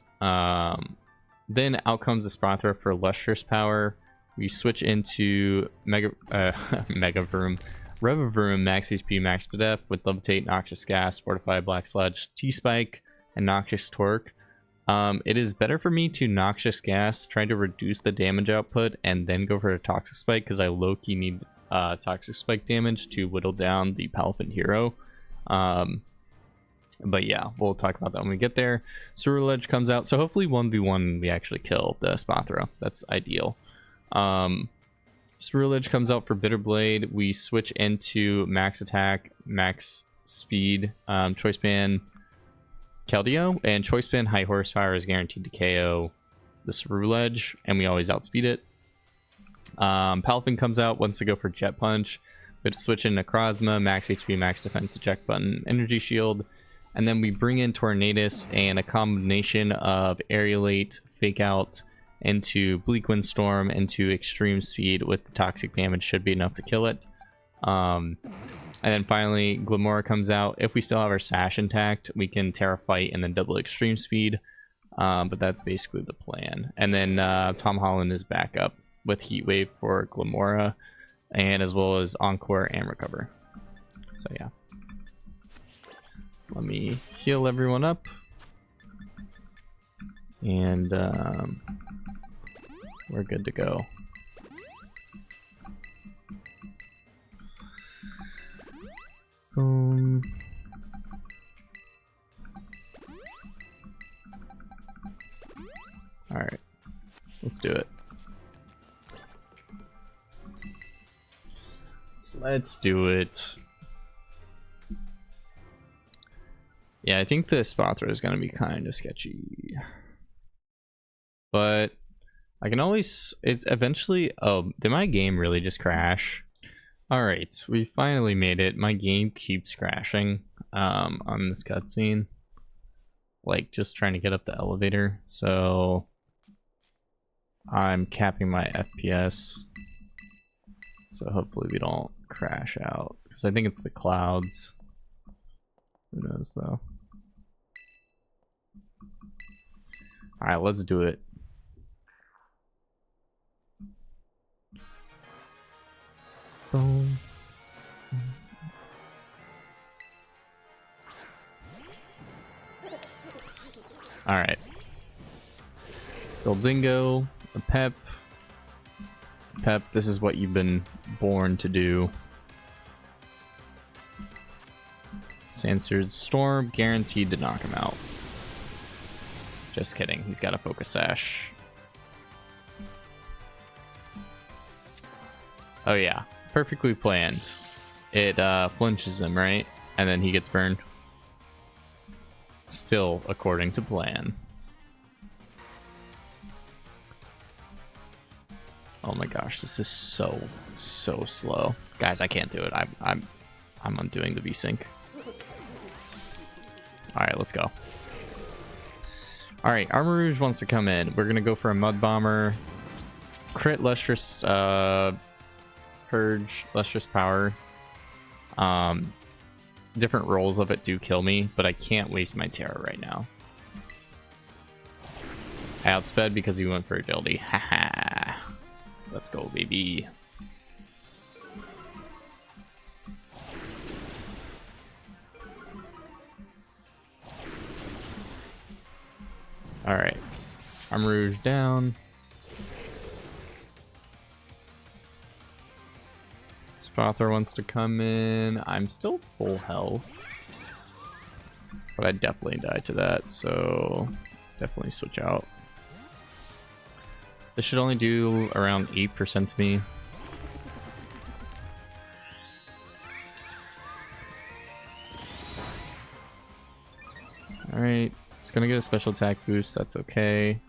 then out comes Espathra for Lustrous Power. We switch into Megavroom. Revavroom, max HP, max def with Levitate, Noxious Gas, Fortify, Black Sludge, T-Spike, and Noxious Torque. It is better for me to Noxious Gas, try to reduce the damage output, and then go for a Toxic Spike, because I low-key need Toxic Spike damage to whittle down the Palpin Hero. But yeah, we'll talk about that when we get there. Cerulege comes out, so hopefully 1v1 we actually kill the Espathra. That's ideal. Cerulege comes out for Bitter Blade. We switch into max attack, max speed, Choice Band, Keldeo, and Choice Band High Horsepower is guaranteed to KO the Cerulege, and we always outspeed it. Palpin comes out, wants to go for Jet Punch. We have to switch in Necrozma, max HP, max defense, eject button, energy shield. And then we bring in Tornadus and a combination of Aerialate, Fake Out, into Bleak Wind Storm, into Extreme Speed with the toxic damage should be enough to kill it. And then finally, Glamora comes out. If we still have our Sash intact, we can Terra Fight and then double Extreme Speed. But that's basically the plan. And then Tom Holland is back up with Heat Wave for Glamora, and as well as Encore and Recover. So yeah. Let me heal everyone up. And we're good to go. Alright. Let's do it. Let's do it. Yeah, I think the Espathra is going to be kind of sketchy. But I can always... It's eventually... Oh, did my game really just crash? Alright, we finally made it. My game keeps crashing on this cutscene. Like, just trying to get up the elevator. So I'm capping my FPS. So hopefully we don't crash out. Because I think it's the clouds. Who knows, though. Alright, let's do it. Boom. Goldingo, a Pep. Pep, this is what you've been born to do. Sandsword Storm, guaranteed to knock him out. Just kidding, he's got a Focus Sash. Oh yeah, perfectly planned. It flinches him, right? And then he gets burned. Still according to plan. Oh my gosh, this is so slow. Guys, I can't do it. I'm undoing the VSync. Alright, let's go. Alright, Armor Rouge wants to come in. We're gonna go for a Mud Bomber. Crit Lustrous Purge, Lustrous Power. Different rolls of it do kill me, but I can't waste my Terror right now. I outsped because he went for agility. Haha. Let's go, baby. Alright. Armor Rouge down. Spother wants to come in. I'm still full health. But I definitely died to that, so definitely switch out. This should only do around 8% to me. Alright, it's gonna get a special attack boost, that's okay.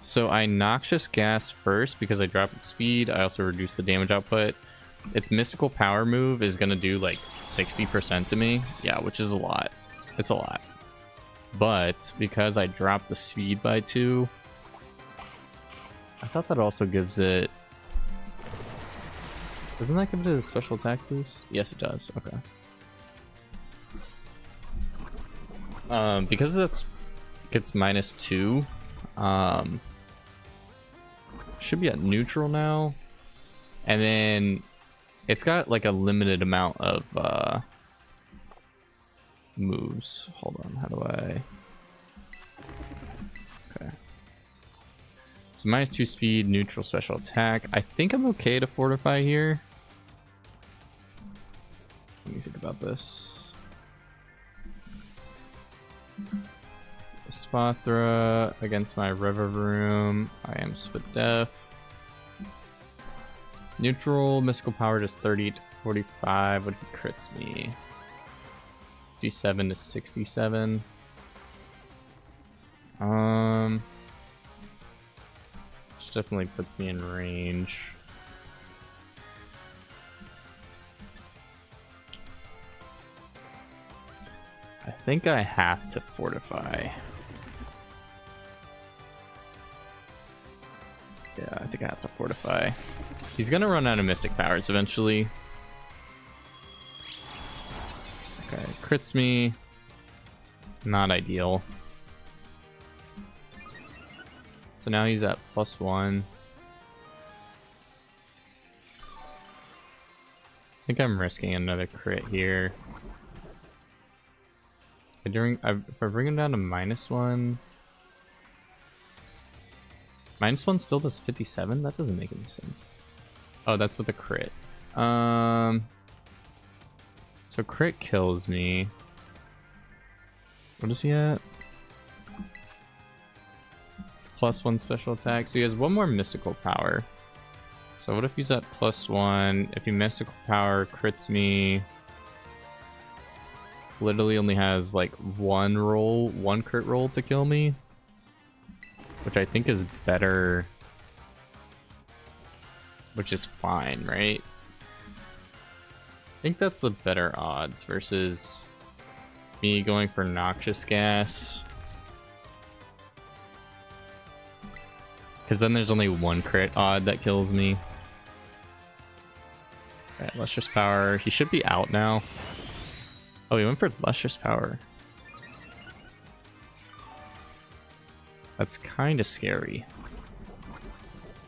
So I Noxious Gas first because I dropped its speed. I also reduced the damage output. Its Mystical Power move is gonna do like 60% to me. Yeah, which is a lot. It's a lot. But because I dropped the speed by 2, I thought that also gives it... Doesn't that give it a special attack boost? Yes, it does. Okay. Because it gets -2, should be at neutral now. And then it's got like a limited amount of moves. Hold on, how do I... Okay. So -2 speed, neutral special attack. I think I'm okay to fortify here. Let me think about this. Spathra against my River Room. I am Spit Def. Neutral, Mystical Power does 30 to 45. What if he crits me? 57 to 67. Which definitely puts me in range. I think I have to fortify. Yeah, I think I have to fortify. He's gonna run out of Mystic Powers eventually. Okay, crits me. Not ideal. So now he's at +1. I think I'm risking another crit here. If I bring him down to -1... -1 still does 57? That doesn't make any sense. Oh, that's with the crit. So crit kills me. What is he at? +1 special attack. So he has one more mystical power. So what if he's at +1? If he mystical power crits me, literally only has like one crit roll to kill me, which I think is better, which is fine, right? I think that's the better odds versus me going for Noxious Gas, because then there's only one crit odd that kills me. Alright, Lustrous Power. He should be out now. Oh, he went for Lustrous Power. That's kind of scary,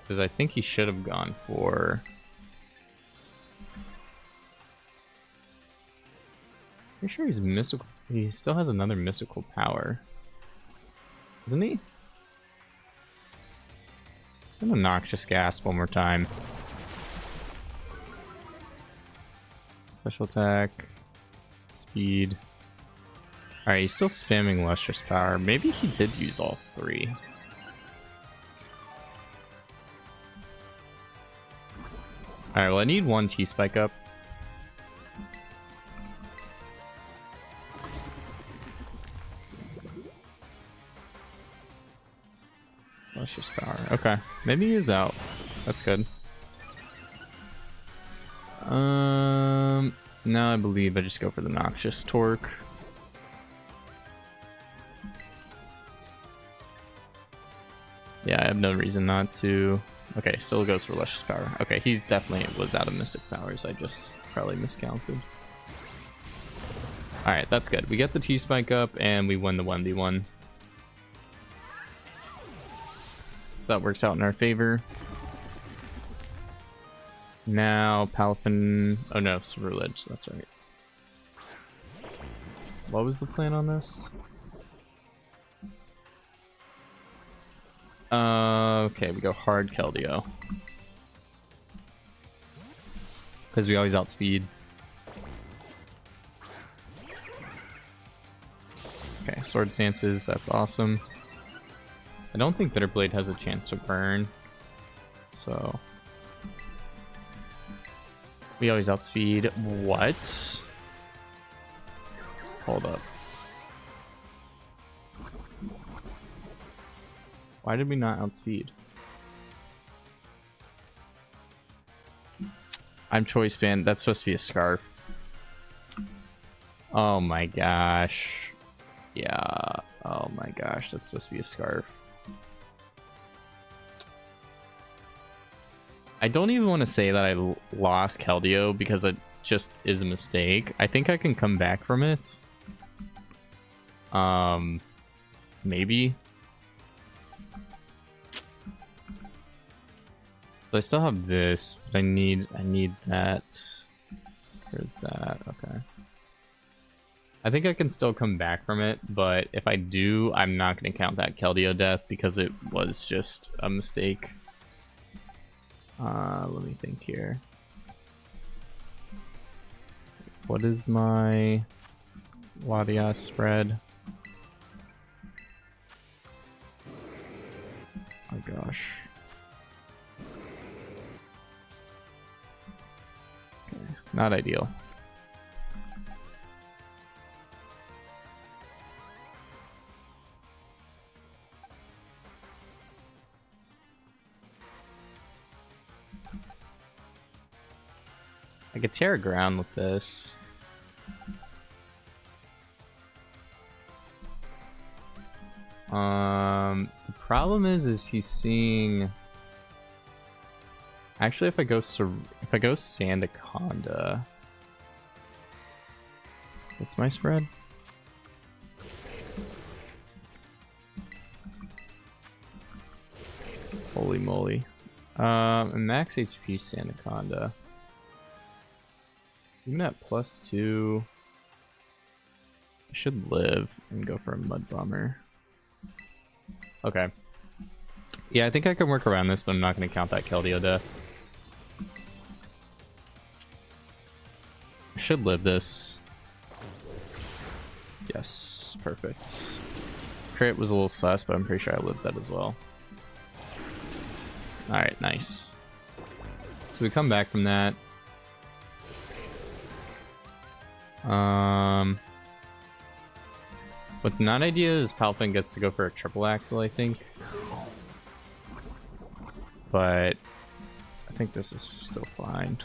because I think he should have gone for... Pretty sure he's mystical. He still has another mystical power. Isn't he? I'm gonna noxious gas one more time. Special attack. Speed. Alright, he's still spamming Lustrous Power. Maybe he did use all 3. Alright, well I need 1 T-Spike up. Lustrous Power. Okay. Maybe he is out. That's good. Now I believe I just go for the Noxious Torque. Yeah, I have no reason not to. Okay, still goes for Lustrous Power. Okay, he definitely was out of Mystic Powers. I just probably miscounted. Alright, that's good. We get the T-Spike up and we win the 1v1. So that works out in our favor. Now, Palafin... Oh no, Ceruledge, that's right. What was the plan on this? Okay, we go hard Keldeo. Because we always outspeed. Okay, Sword Stances, that's awesome. I don't think Bitterblade has a chance to burn. So... we always outspeed. What? Hold up. Why did we not outspeed? I'm choice banned. That's supposed to be a scarf. Oh my gosh. Yeah. Oh my gosh. That's supposed to be a scarf. I don't even want to say that I lost Keldeo because it just is a mistake. I think I can come back from it. Maybe. But I still have this, but I need that for that. Okay. I think I can still come back from it, but if I do, I'm not going to count that Keldeo death because it was just a mistake. Let me think here. What is my Latias spread? Oh gosh. Okay, not ideal. I could tear ground with this. The problem is he's seeing. Actually, if I go Sandaconda, what's my spread? Holy moly! Max HP Sandaconda. Even at +2, I should live and go for a Mud Bomber. Okay. Yeah, I think I can work around this, but I'm not going to count that Keldeo death. I should live this. Yes, perfect. Crit was a little sus, but I'm pretty sure I lived that as well. Alright, nice. So we come back from that. What's not ideal is Palpin gets to go for a triple axle, I think. But I think this is still fine.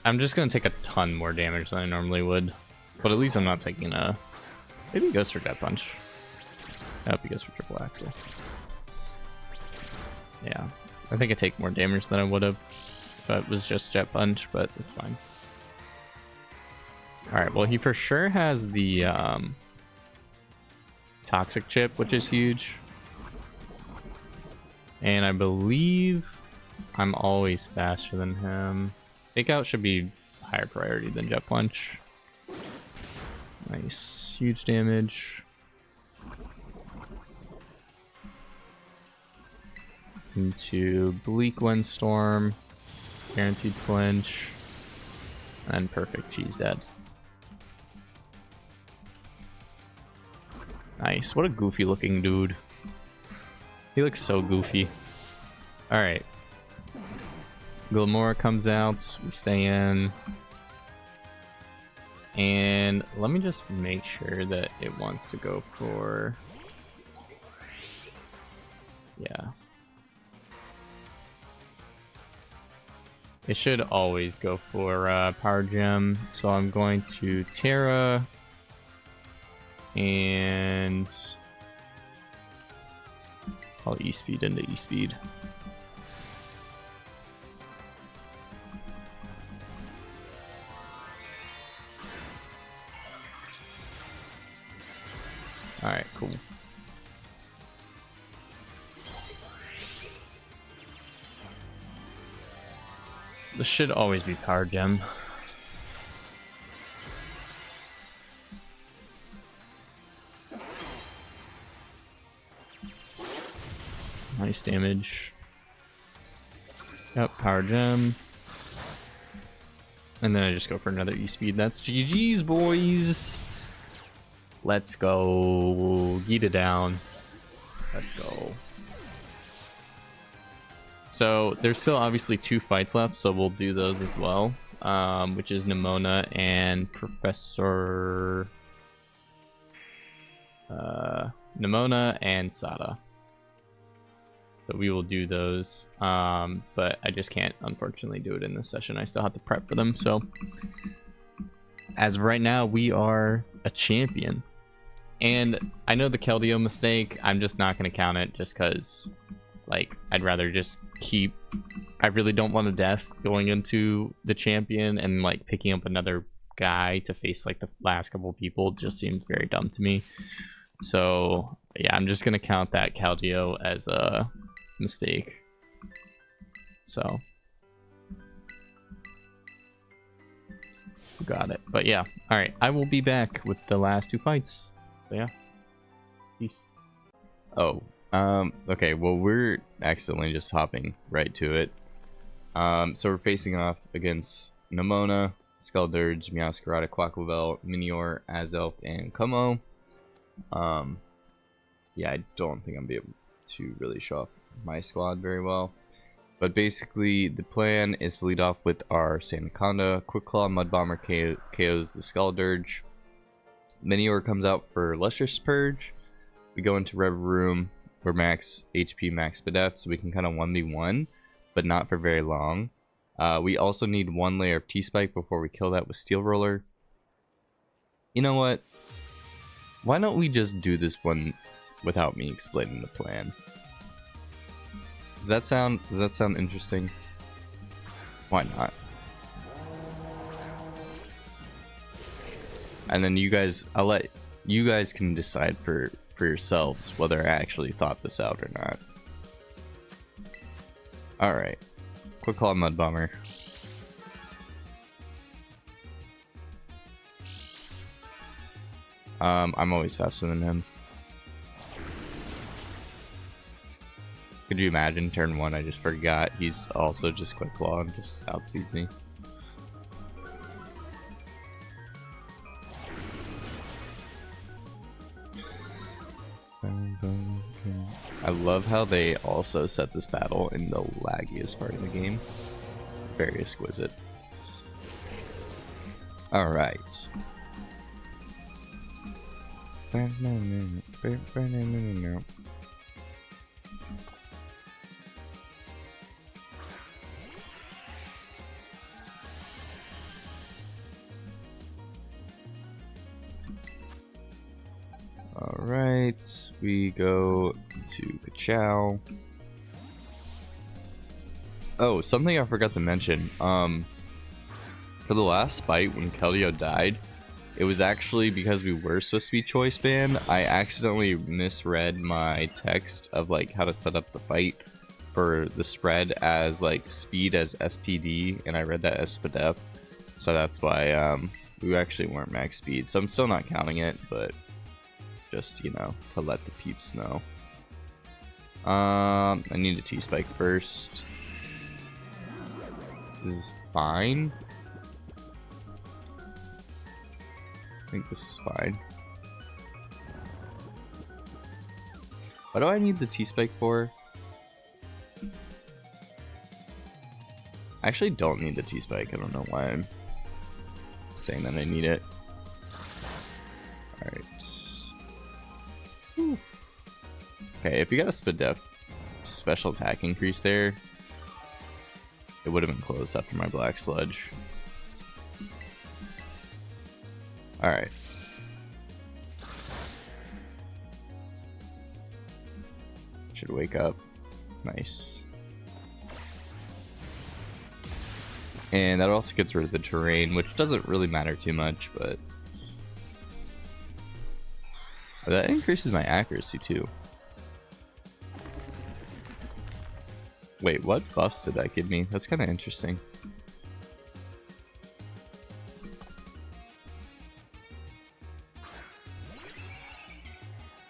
I'm just gonna take a ton more damage than I normally would. But at least I'm not taking a... Maybe he goes for Jet Punch. I hope he goes for triple axle. Yeah. I think I take more damage than I would have if it was just Jet Punch, but it's fine. Alright, well he for sure has the Toxic Chip, which is huge. And I believe I'm always faster than him. Fake Out should be higher priority than Jet Punch. Nice. Huge damage. into Bleak Windstorm, guaranteed flinch, and perfect. He's dead. Nice. What a goofy looking dude. He looks so goofy. Alright. Glamora comes out. We stay in. And let me just make sure that it wants to go for... Yeah. It should always go for Power Gem. So I'm going to Terra... And I'll E-Speed into E-Speed. Alright, cool. This should always be Power Gem. Nice damage. Yep, Power Gem. And then I just go for another E-Speed. That's GG's, boys! Let's go. Geeta down. Let's go. So, there's still obviously 2 fights left, so we'll do those as well. Which is Nemona and Professor... Nemona and Sada. So we will do those, but I just can't, unfortunately, do it in this session. I still have to prep for them, so... As of right now, we are a champion. And I know the Keldeo mistake, I'm just not going to count it, just because, like, I'd rather just keep... I really don't want a death going into the champion, and, like, picking up another guy to face, like, the last couple people just seems very dumb to me. So, yeah, I'm just going to count that Keldeo as a... mistake. So got it. But yeah, all right, I will be back with the last 2 fights. So yeah, peace. Oh, okay, well, we're accidentally just hopping right to it. So we're facing off against Nemona, Skeldurge, Meowscarada, Quaquavel, Minior, Azelf, and Como. Yeah, I don't think I'm gonna be able to really show off my squad very well, but basically the plan is to lead off with our Sandaconda. Quick Claw Mud Bomber KOs the Skeldurge. Minior comes out for Lustrous Purge. We go into Rev Room. We're max HP, max Spadef, so we can kind of 1v1, but not for very long. We also need 1 layer of T-Spike before we kill that with Steel Roller. You know what? Why don't we just do this one without me explaining the plan? Does that sound interesting? Why not? And then you guys, I'll let you guys can decide for yourselves whether I actually thought this out or not. All right, Quick Claw Mud Bomber. I'm always faster than him. Could you imagine turn 1? I just forgot he's also just Quick Claw and just outspeeds me. I love how they also set this battle in the laggiest part of the game. Very exquisite. Alright. Alright, we go to Kachow. Oh, something I forgot to mention. For the last fight when Keldeo died, it was actually because we were supposed to be choice banned. I accidentally misread my text of like how to set up the fight for the spread as like speed as SPD, and I read that as Spadef. So that's why we actually weren't max speed. So I'm still not counting it, but just, you know, to let the peeps know. I need a T-Spike first. This is fine. I think this is fine. What do I need the T-Spike for? I actually don't need the T-Spike. I don't know why I'm saying that I need it. Alright. Okay, if you got a Spadef special attack increase there, it would have been close after my Black Sludge. Alright. Should wake up. Nice. And that also gets rid of the terrain, which doesn't really matter too much, but that increases my accuracy too. Wait, what buffs did that give me? That's kind of interesting.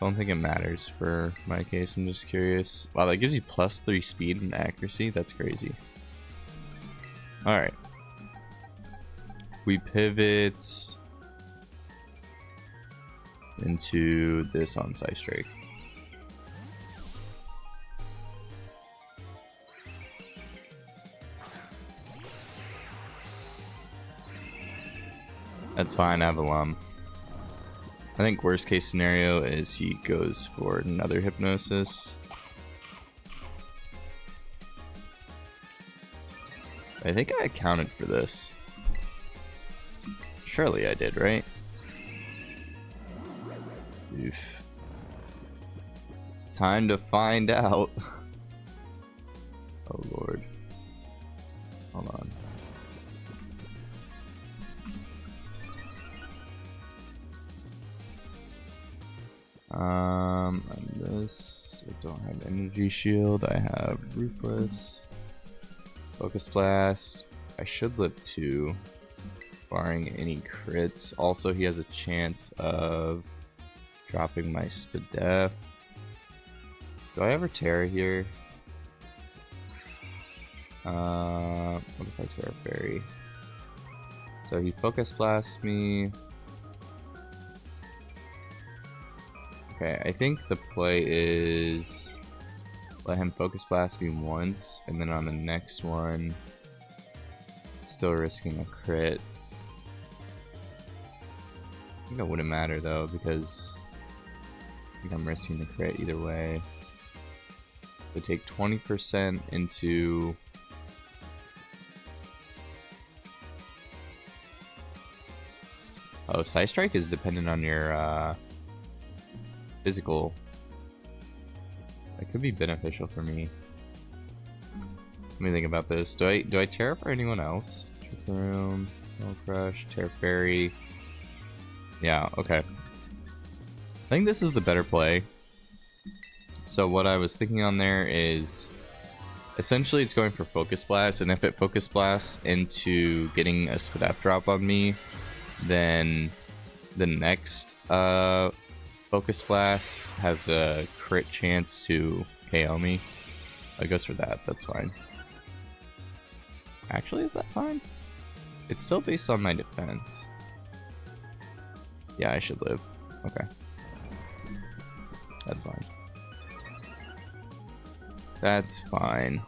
Don't think it matters for my case, I'm just curious. Wow, that gives you +3 speed and accuracy? That's crazy. Alright. We pivot into this on Psystrike. That's fine, I have a Lum. I think worst case scenario is he goes for another Hypnosis. I think I accounted for this. Surely I did, right? Oof. Time to find out. Oh lord. Hold on. And this, I don't have Energy Shield, I have Ruthless. Focus Blast. I should live 2, barring any crits. Also, he has a chance of dropping my Spadef. Do I ever Terra here? What if I Terra Fairy? So he Focus Blasts me. Okay, I think the play is let him Focus Blast me once, and then on the next one, still risking a crit. I think it wouldn't matter though, because I think I'm risking the crit either way. So take 20% into... Oh, Psystrike is dependent on your physical. That could be beneficial for me. Let me think about this. Do I Terra for anyone else? Trick Room, Hell Crush, Terra Fairy. Yeah, okay. I think this is the better play. So what I was thinking on there is essentially it's going for Focus Blast, and if it Focus Blasts into getting a Spadef drop on me, then the next Focus Blast has a crit chance to KO me. I guess for that, that's fine. Actually, is that fine? It's still based on my defense. Yeah, I should live. Okay. That's fine. That's fine.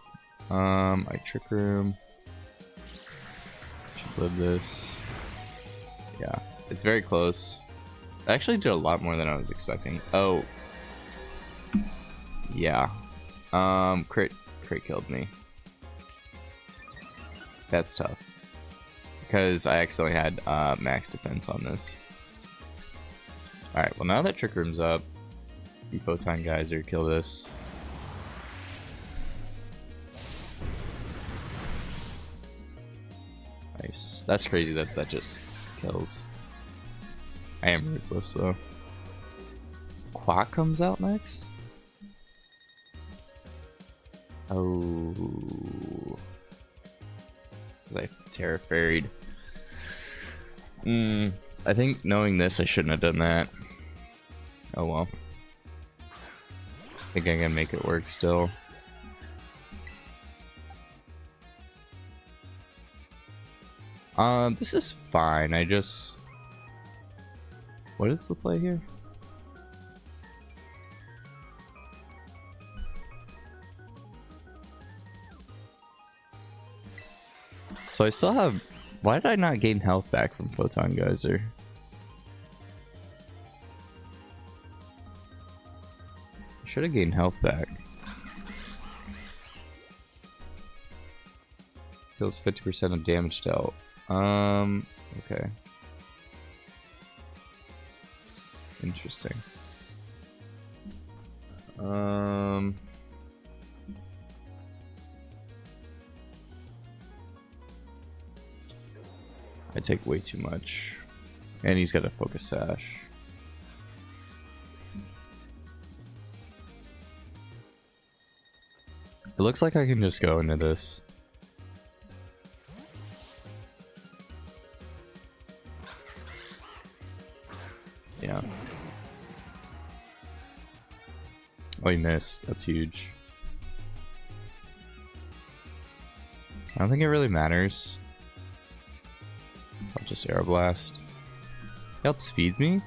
I Trick Room. Should live this. Yeah, it's very close. I actually did a lot more than I was expecting. Oh. Yeah. Crit killed me. That's tough. Because I accidentally had max defense on this. Alright, well now that Trick Room's up, the Photon Geyser, kill this. Nice. That's crazy that that just kills. I am ruthless though. Quack comes out next? Oh. I Terra Fairy'd. I think knowing this I shouldn't have done that. Oh well. think I can make it work still. This is fine. I just... What is the play here? So I still have... Why did I not gain health back from Photon Geyser? I should have gained health back. Deals 50% of damage dealt. Okay. Interesting. I take way too much. And he's got a focus sash. It looks like I can just go into this. Yeah. Oh, he missed. That's huge. I don't think it really matters. I'll just Aero Blast. He outspeeds me?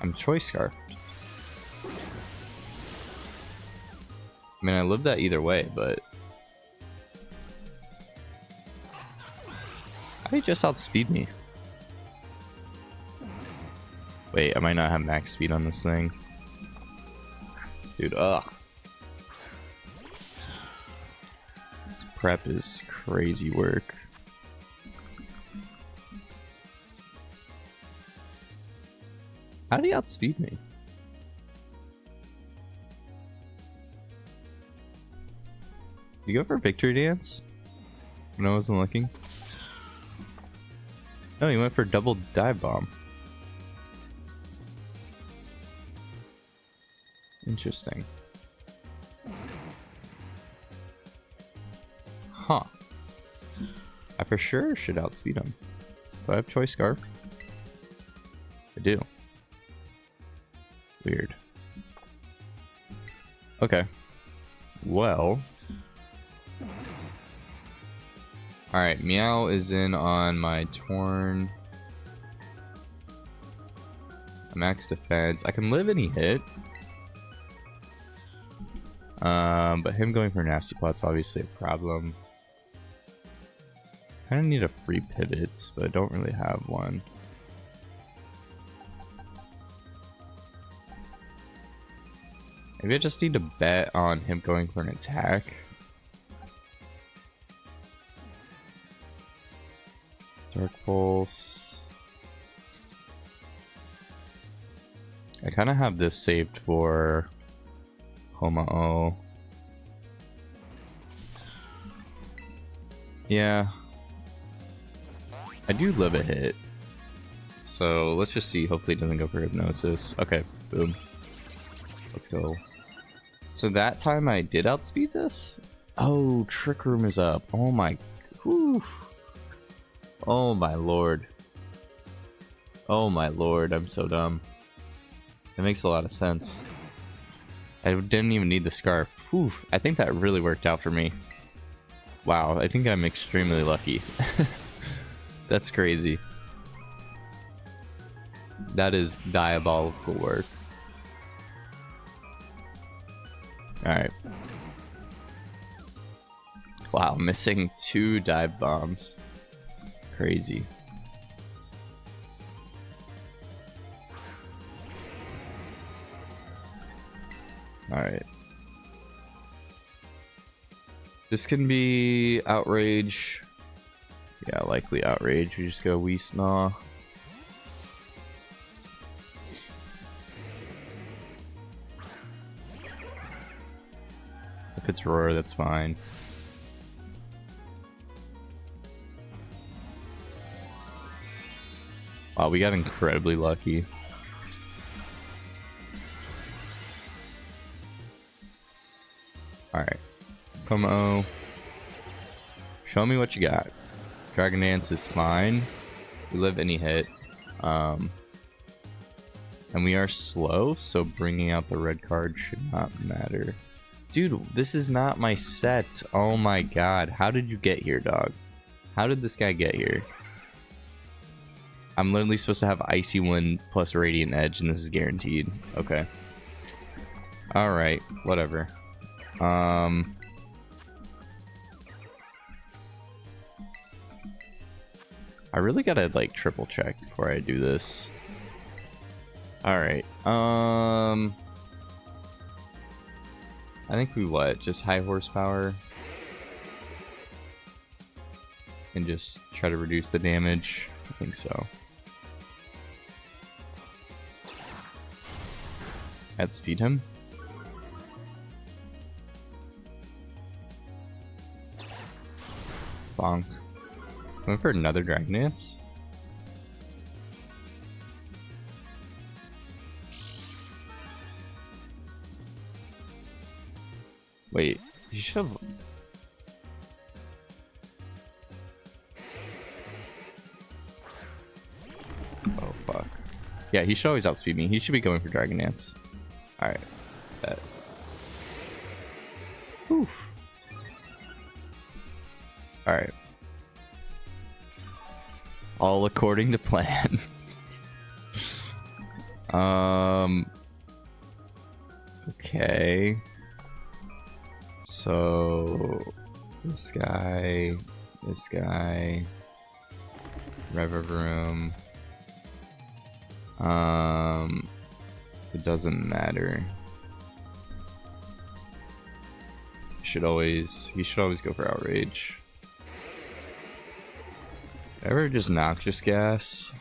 I'm Choice Scarf. I mean, I lived that either way, but... How did he just outspeed me? Wait, I might not have max speed on this thing. Dude, ugh. This prep is crazy work. How did he outspeed me? Did you go for Victory Dance? When I wasn't looking? No, he went for double dive bomb. Interesting. Huh. I for sure should outspeed him. Do I have Choice Scarf? I do. Weird. Okay. Well. Alright, Meow is in on my Torn. Max defense. I can live any hit. But him going for Nasty Plot's obviously a problem. I kind of need a free pivot, but I don't really have one. Maybe I just need to bet on him going for an attack. Dark Pulse. I kind of have this saved for Homa-O. Yeah. I do live a hit. So let's just see. Hopefully it doesn't go for Hypnosis. Okay, boom. Let's go. So that time I did outspeed this? Oh, Trick Room is up. Oh my... Whew. Oh my lord. Oh my lord, I'm so dumb. That makes a lot of sense. I didn't even need the scarf. Whew, I think that really worked out for me. Wow, I think I'm extremely lucky. That's crazy. That is diabolical work. Alright. Wow, missing 2 dive bombs. Crazy. Alright. This can be Outrage. Yeah, likely Outrage. We just go Weesnaw. If it's Roar, that's fine. Wow, we got incredibly lucky. Alright. Como. Show me what you got. Dragon Dance is fine. We live any hit. And we are slow, so bringing out the red card should not matter. Dude, this is not my set. Oh my god. How did you get here, dog? How did this guy get here? I'm literally supposed to have Icy Wind plus Radiant Edge, and this is guaranteed. Okay. Alright, whatever. I really gotta, like, triple check before I do this. Alright, I think we what? Just high horsepower? And just try to reduce the damage? I think so. Outspeed him? Bonk. Going for another Dragon Dance? Wait, you should have... Oh, fuck. Yeah, he should always outspeed me. He should be going for Dragon Dance. Alright. Bet. Oof. Alright. All according to plan. Okay. So this guy, Rever Room. It doesn't matter. He should always go for Outrage. Ever just Noxious Gas?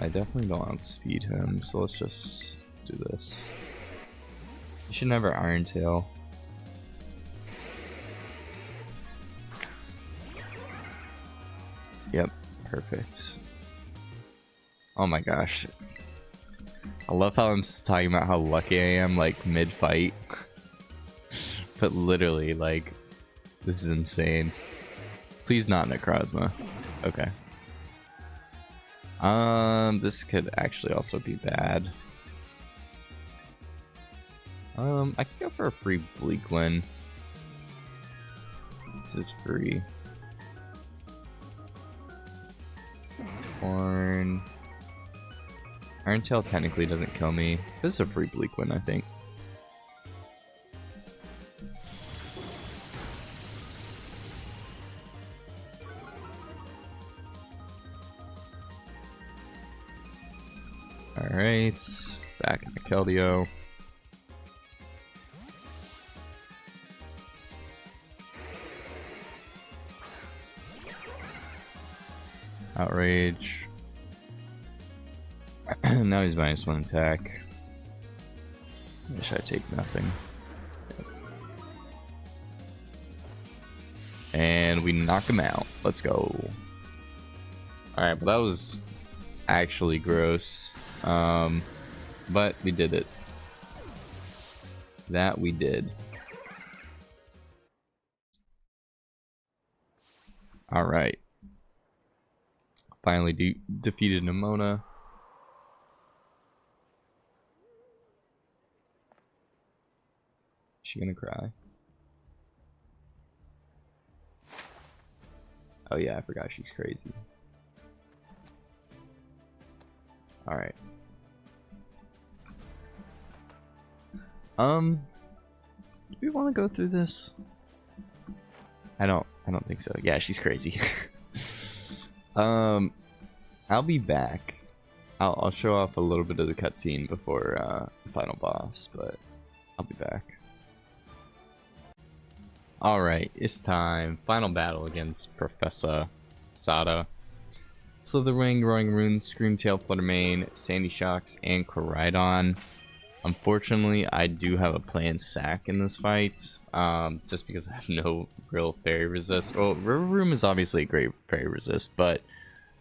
I definitely don't outspeed him, so let's just do this. You should never Iron Tail. Yep, perfect. Oh my gosh. I love how I'm just talking about how lucky I am, like, mid-fight. But literally, like, this is insane. Please not Necrozma. Okay. This could actually also be bad. I could go for a free Bleak Win. This is free. Torn. Iron Tail technically doesn't kill me. This is a free Bleak Win, I think. Alright, back in the Keldeo. Outrage. Now he's -1 attack. Wish I take nothing. Yep. And we knock him out. Let's go. Alright, well that was actually gross. But we did it. That we did. Alright. Finally defeated Nemona. Is she gonna cry? Oh yeah, I forgot she's crazy. Alright. Do we want to go through this? I don't think so. Yeah, she's crazy. I'll be back. I'll show off a little bit of the cutscene before the final boss, but I'll be back. Alright, it's time. Final battle against Professor Sada. Slitherwing, Roaring Rune, Screamtail, Fluttermane, Sandy Shocks, and Koraidon. Unfortunately, I do have a planned sack in this fight, just because I have no real fairy resist. Well, River Room is obviously a great fairy resist, but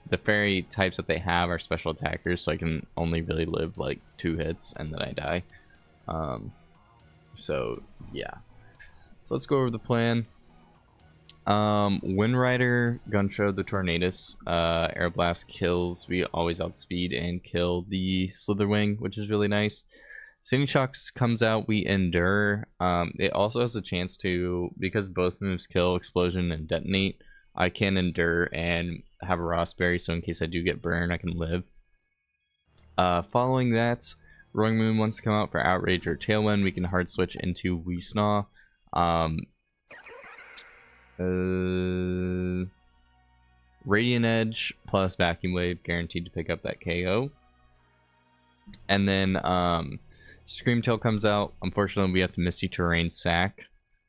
the fairy types that they have are special attackers, so I can only really live like 2 hits and then I die. So yeah. So let's go over the plan. Wind Rider, Gun Show, the Tornadus, Air Blast kills. We always outspeed and kill the Slitherwing, which is really nice. Sandy Shocks comes out, we endure. It also has a chance to, because both moves kill Explosion and Detonate, I can endure and have a Rossberry, so in case I do get burned, I can live. Following that, Roaring Moon wants to come out for Outrage or Tailwind. We can hard switch into Weesnaw. Radiant Edge plus Vacuum Wave guaranteed to pick up that KO. And then Screamtail comes out. Unfortunately, we have to Misty Terrain sack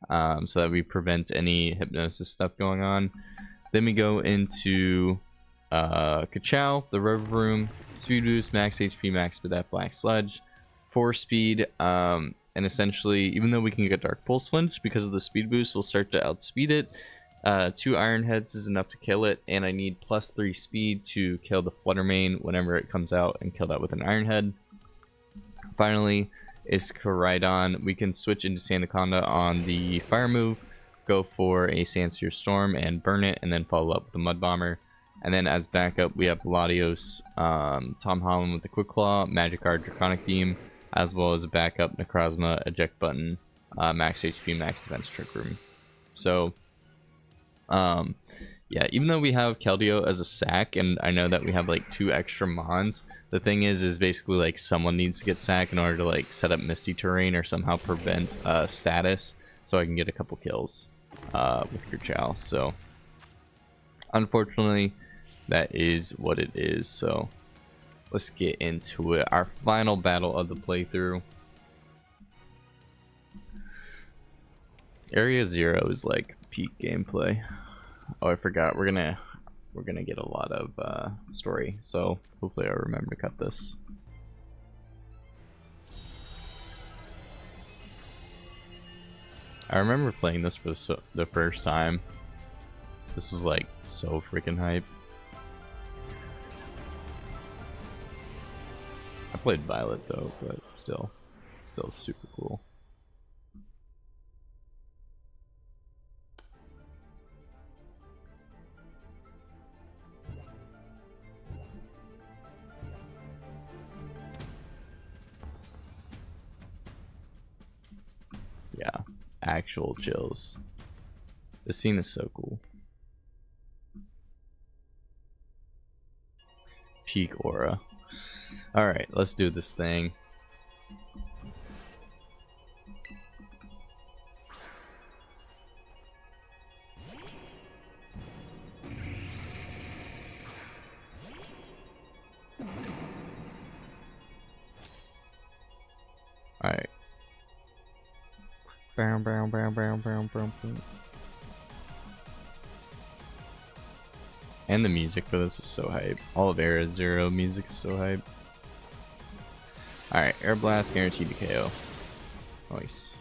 so that we prevent any Hypnosis stuff going on. Then we go into Kachow, the River Room, Speed Boost, Max HP, Max with that Black Sludge, 4 speed, and essentially, even though we can get Dark Pulse Flinch, because of the speed boost, we'll start to outspeed it. 2 Iron Heads is enough to kill it, and I need +3 speed to kill the Fluttermane whenever it comes out and kill that with an Iron Head. Finally is Koraidon. We can switch into Sandaconda on the fire move, go for a Sandseer Storm and burn it, and then follow up with the Mud Bomber. And then as backup, we have Latios, Tom Holland with the Quick Claw, Magikarp, Draconic Beam, as well as a backup Necrozma, Eject Button, Max HP, Max Defense, Trick Room. So, yeah, even though we have Keldeo as a sack, and I know that we have like 2 extra Mons, the thing is basically like someone needs to get sack in order to like set up Misty Terrain or somehow prevent status, so I can get a couple kills with Kachow. So, unfortunately, that is what it is. So let's get into it. Our final battle of the playthrough. Area 0 is like peak gameplay. Oh, I forgot. We're gonna get a lot of story. So hopefully I remember to cut this. I remember playing this for the first time. This was like so freaking hype. I played Violet though, but still super cool. Yeah, actual chills. This scene is so cool. Peak aura. Alright, let's do this thing. Alright. Bow, bow, bow, bow, bow, bow, bow. And the music for this is so hype. All of Era Zero music is so hype. Alright, Air Blast guaranteed to KO. Nice.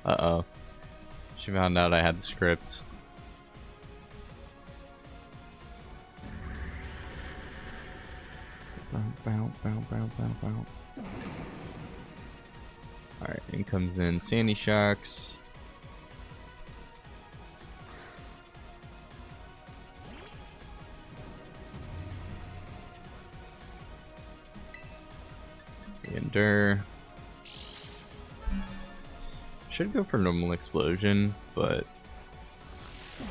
Uh-oh. She found out I had the script. Alright, in comes in Sandy Shocks. Endure. Should go for normal explosion, but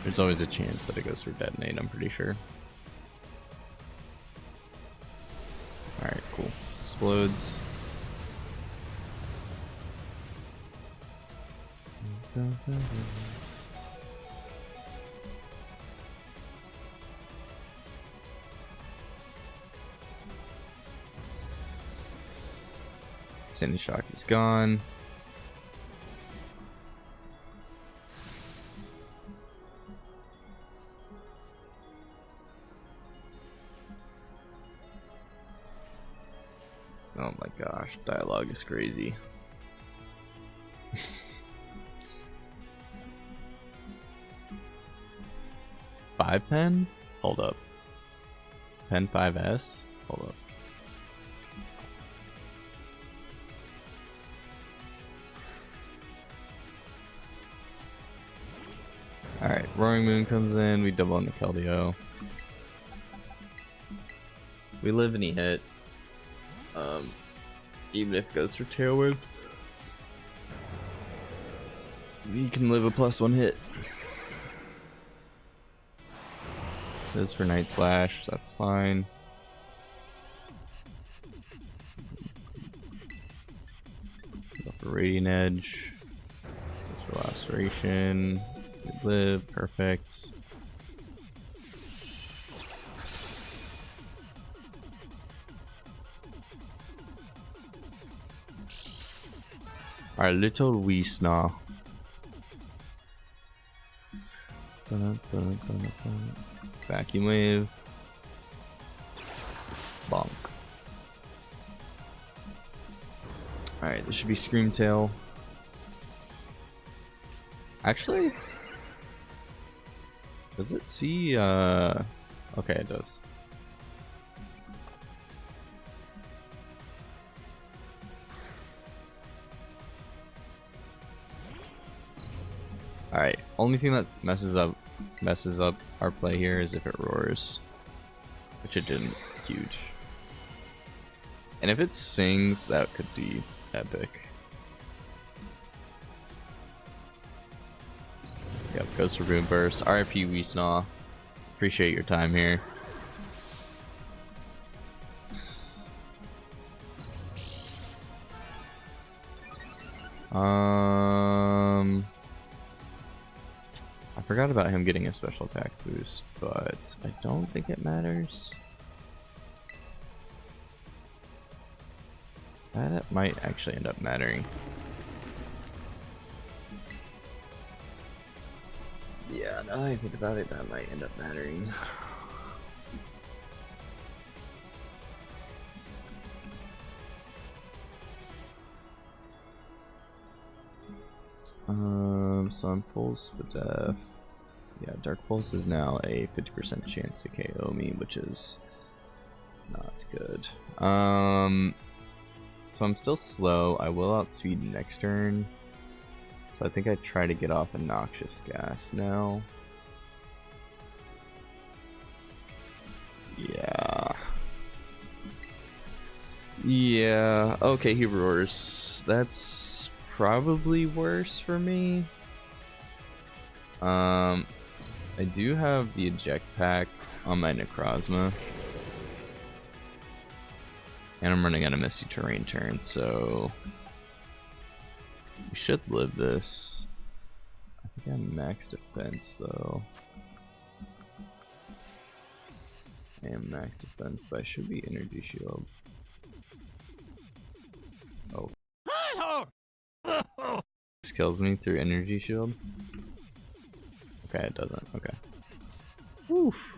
there's always a chance that it goes for detonate, I'm pretty sure. Alright, cool. Explodes. Sandy Shock is gone. Oh my gosh, dialogue is crazy. Five pen? Hold up. Pen 5S? Hold up. Alright, Roaring Moon comes in, we double on the Keldeo. We live and he hit. Even if it goes for Tailwind, we can live a +1 hit. Goes for Night Slash, that's fine. Go for Radiant Edge. Goes for Laceration. We live, perfect. Our little Weesnaw. Vacuum Wave. Bonk. Alright, this should be Screamtail. Actually, does it see, okay, it does. Alright, only thing that messes up our play here is if it roars. Which it didn't. Huge. And if it sings, that could be epic. Yep, goes for Boom Burst. RIP Weesnaw. Appreciate your time here. I forgot about him getting a special attack boost, but I don't think it matters. That might actually end up mattering. Yeah, now that I think about it, that might end up mattering. So I'm full Spadef. Yeah, Dark Pulse is now a 50% chance to KO me, which is not good. So I'm still slow. I will outspeed next turn. So I think I try to get off a Noxious Gas now. Yeah. Yeah. Okay, he roars. That's probably worse for me. I do have the eject pack on my Necrozma. And I'm running on a Misty Terrain turn, so we should live this. I think I'm max defense though. I am max defense, but I should be energy shield. Oh. This kills me through energy shield. Okay, it doesn't. Okay. Oof.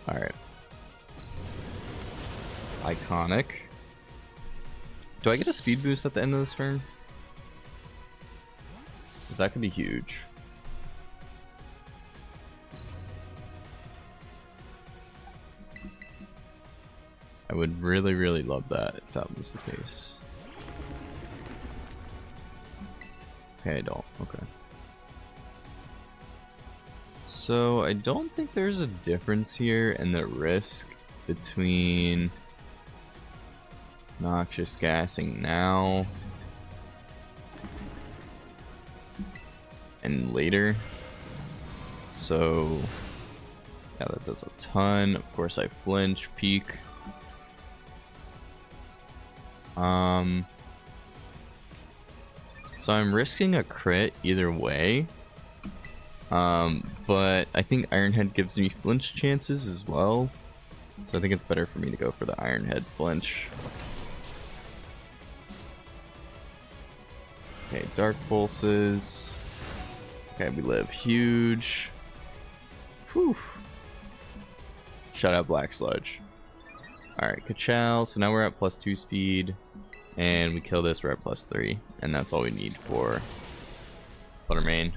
All right. Iconic. Do I get a speed boost at the end of this turn? Because that could be huge. I would really, really love that if that was the case. Okay, I don't. Okay. So I don't think there's a difference here in the risk between Noxious Gassing now and later. So yeah, that does a ton. Of course I flinch, peek. So I'm risking a crit either way. But I think Ironhead gives me flinch chances as well. So I think it's better for me to go for the Ironhead flinch. Okay, Dark Pulses. Okay, we live huge. Whew. Shut up, Black Sludge. Alright, Ka-chow. So now we're at +2 speed. And we kill this, we're at +3. And that's all we need for Fluttermane.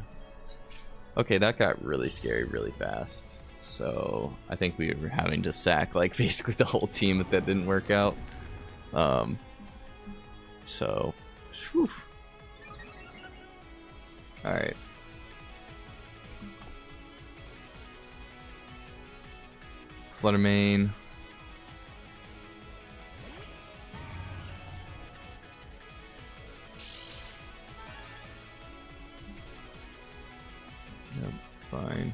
Okay, that got really scary really fast. So I think we were having to sack like basically the whole team if that didn't work out. So, whew. All right. Fluttermane. Yep, it's fine.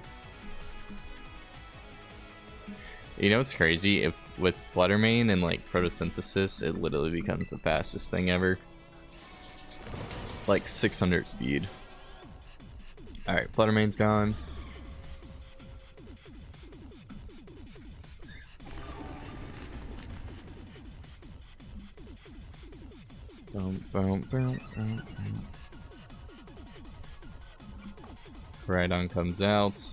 You know what's crazy? If with Fluttermane and like photosynthesis, it literally becomes the fastest thing ever. Like 600 speed. Alright, Fluttermane's gone. Boom, boom, boom, boom, boom. Rhydon comes out.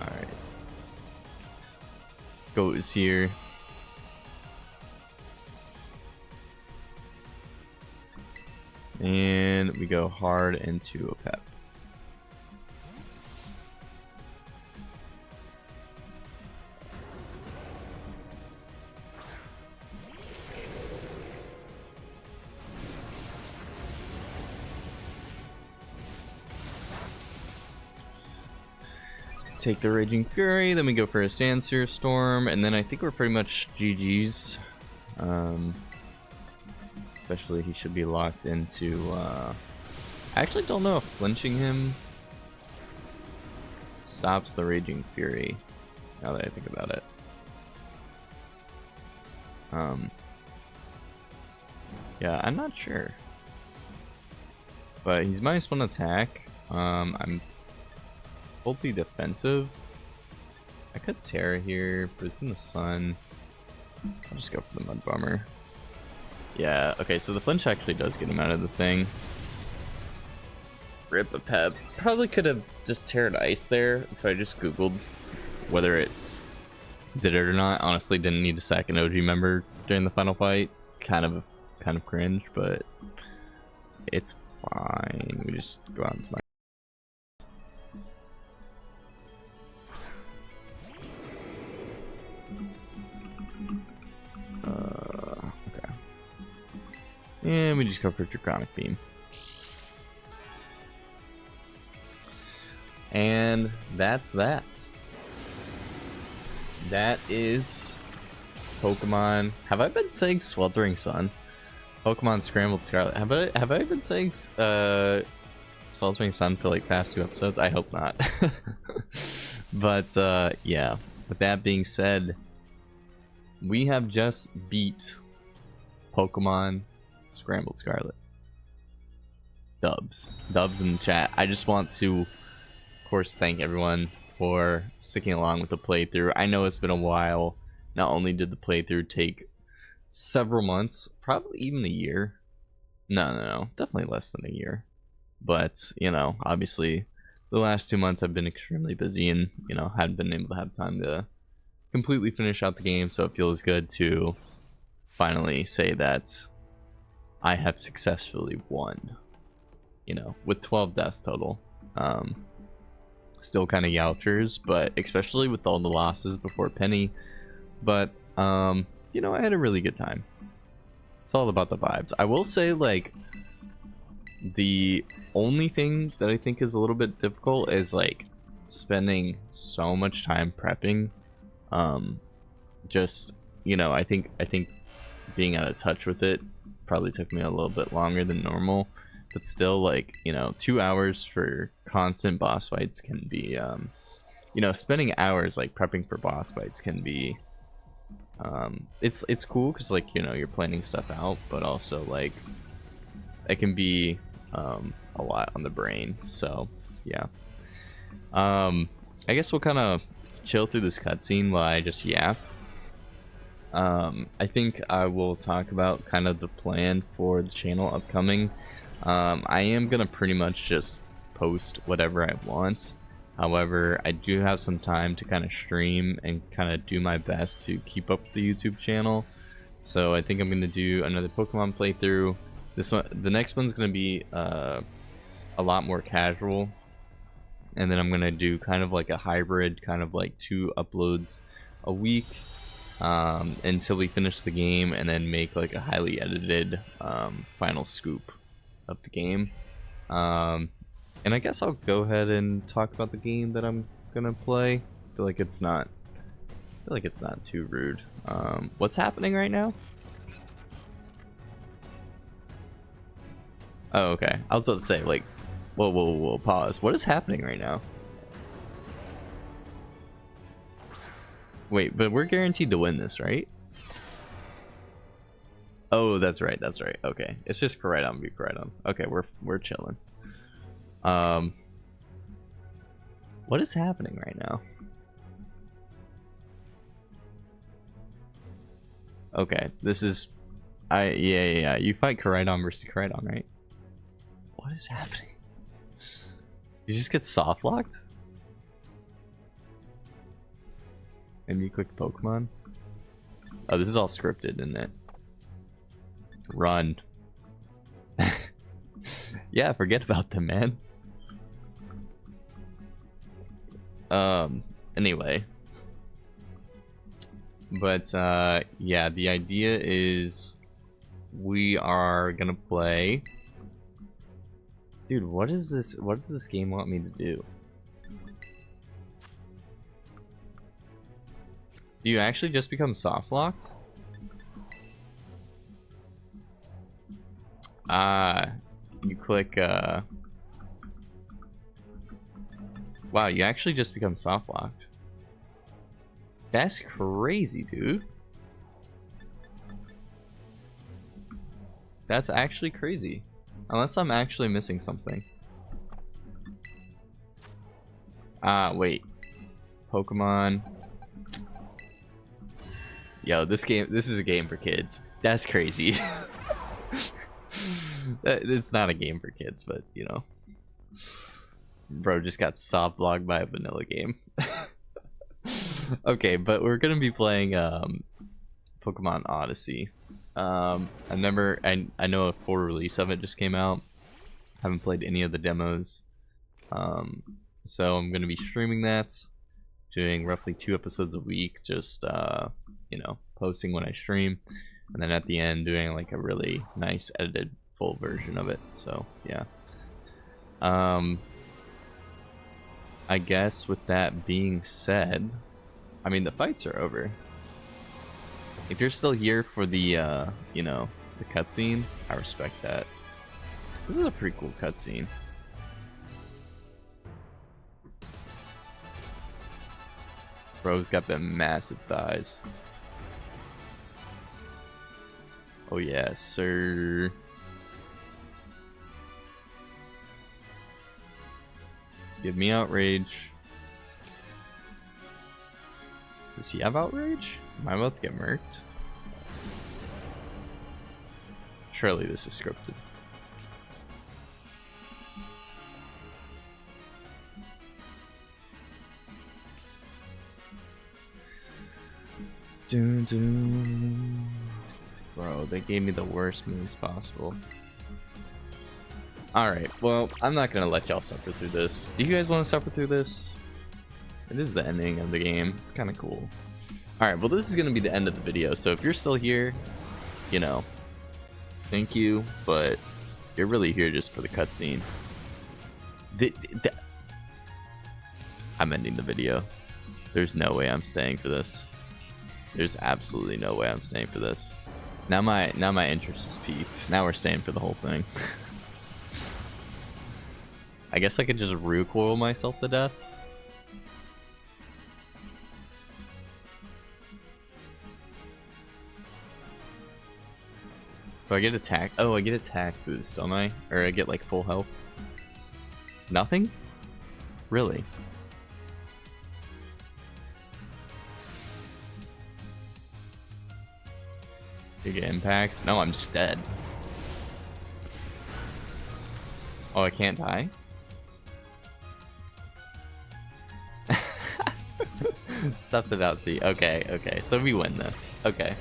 Alright. Goes here. And we go hard into a pep. Take the Raging Fury, then we go for a Sandsear Storm, and then I think we're pretty much GG's. Especially he should be locked into... I actually don't know if flinching him stops the Raging Fury, now that I think about it. Yeah, I'm not sure. But he's -1 attack. I'm fully defensive. I could Terra here, but it's in the sun. I'll just go for the Mud Bomber. Yeah, okay, so the flinch actually does get him out of the thing. Rip a pep. Probably could have just Terra'd Ice there if I just googled whether it did it or not. Honestly, didn't need to sack an OG member during the final fight. Kind of cringe, but it's fine. We just go out into my okay. And we just go for Draconic Beam. And that's that. That is Pokemon. Have I been saying Sweltering Sun? Pokemon Scrambled Scarlet. Have I been saying Sweltering Sun for like past 2 episodes? I hope not. But yeah. With that being said, we have just beat Pokemon Scrambled Scarlet. Dubs in the chat. I just want to, of course, thank everyone for sticking along with the playthrough. I know it's been a while. Not only did the playthrough take several months, probably even a year. No, definitely less than a year. But, you know, obviously the last 2 months I've been extremely busy and, you know, hadn't been able to have time to completely finish out the game, so it feels good to finally say that I have successfully won, you know, with 12 deaths total. Still kind of Youchers, but especially with all the losses before Penny. But, you know, I had a really good time. It's all about the vibes. I will say, like, the only thing that I think is a little bit difficult is, like, spending so much time prepping. Just, you know, I think being out of touch with it probably took me a little bit longer than normal, but still, like, you know, 2 hours for constant boss fights can be, you know, spending hours like prepping for boss fights can be, it's cool because, like, you know, you're planning stuff out, but also, like, it can be a lot on the brain. So yeah, I guess we'll kind of chill through this cutscene while I just yap. I think I will talk about kind of the plan for the channel upcoming. I am gonna pretty much just post whatever I want. However, I do have some time to kind of stream and kind of do my best to keep up the YouTube channel. So I think I'm gonna do another Pokemon playthrough. This one, the next one's gonna be a lot more casual, and then I'm gonna do kind of like a hybrid, kind of like 2 uploads a week until we finish the game, and then make like a highly edited final scoop of the game. And I guess I'll go ahead and talk about the game that I'm gonna play. I feel like it's not too rude. What's happening right now? Oh, okay. I was about to say, like, whoa, pause. What is happening right now? Wait, but we're guaranteed to win this, right? Oh, that's right. Okay, it's just Koraidon v Koraidon. Okay, we're chilling. What is happening right now? Okay, this is yeah. You fight Koraidon versus Koraidon, right? What is happening? You just get soft locked? And you click Pokemon? Oh, this is all scripted, isn't it? Run. Yeah, forget about them, man. Anyway. But, yeah, the idea is we are gonna play... Dude, what is this? What does this game want me to do? Do you actually just become soft locked? You click, Wow, you actually just become soft locked. That's crazy, dude. That's actually crazy. Unless I'm actually missing something. Wait. Pokemon. Yo, this is a game for kids. That's crazy. It's not a game for kids, but you know. Bro just got soft locked by a vanilla game. Okay, but we're gonna be playing Pokemon Odyssey. I know a full release of it just came out. Haven't played any of the demos. So I'm gonna be streaming that, doing roughly 2 episodes a week, just you know, posting when I stream, and then at the end doing like a really nice edited full version of it. So yeah. I guess with that being said, I mean, the fights are over. If you're still here for the, you know, the cutscene, I respect that. This is a pretty cool cutscene. Bro's got them massive thighs. Oh yeah, sir. Give me outrage. Does he have outrage? Am I about to get murked? Surely this is scripted. Dun, dun. Bro, they gave me the worst moves possible. Alright, well, I'm not gonna let y'all suffer through this. Do you guys want to suffer through this? It is the ending of the game. It's kind of cool. Alright, well, this is gonna be the end of the video, so if you're still here, you know, thank you, but you're really here just for the cutscene. I'm ending the video. There's no way I'm staying for this. There's absolutely no way I'm staying for this. Now my interest is peaked. Now we're staying for the whole thing. I guess I could just recoil myself to death. Do I get attack? Oh, I get attack boost, don't I? Or I get like full health? Nothing? Really? Giga impacts. No, I'm just dead. Oh, I can't die? Tough to not see. Okay, okay. So we win this. Okay.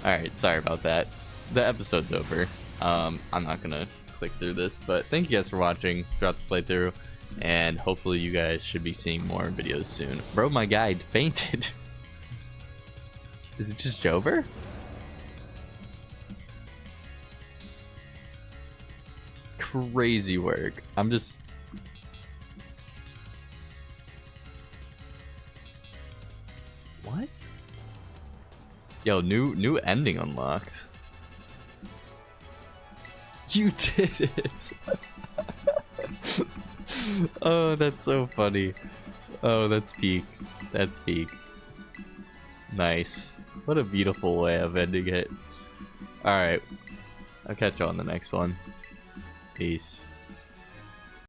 Alright, sorry about that. The episode's over. I'm not gonna click through this, but thank you guys for watching throughout the playthrough, and hopefully you guys should be seeing more videos soon. Bro, my guide fainted. Is it just Jover? Crazy work. I'm just... What? Yo, new ending unlocked. You did it! Oh, that's so funny. Oh, that's peak. That's peak. Nice. What a beautiful way of ending it. Alright. I'll catch you on the next one. Peace.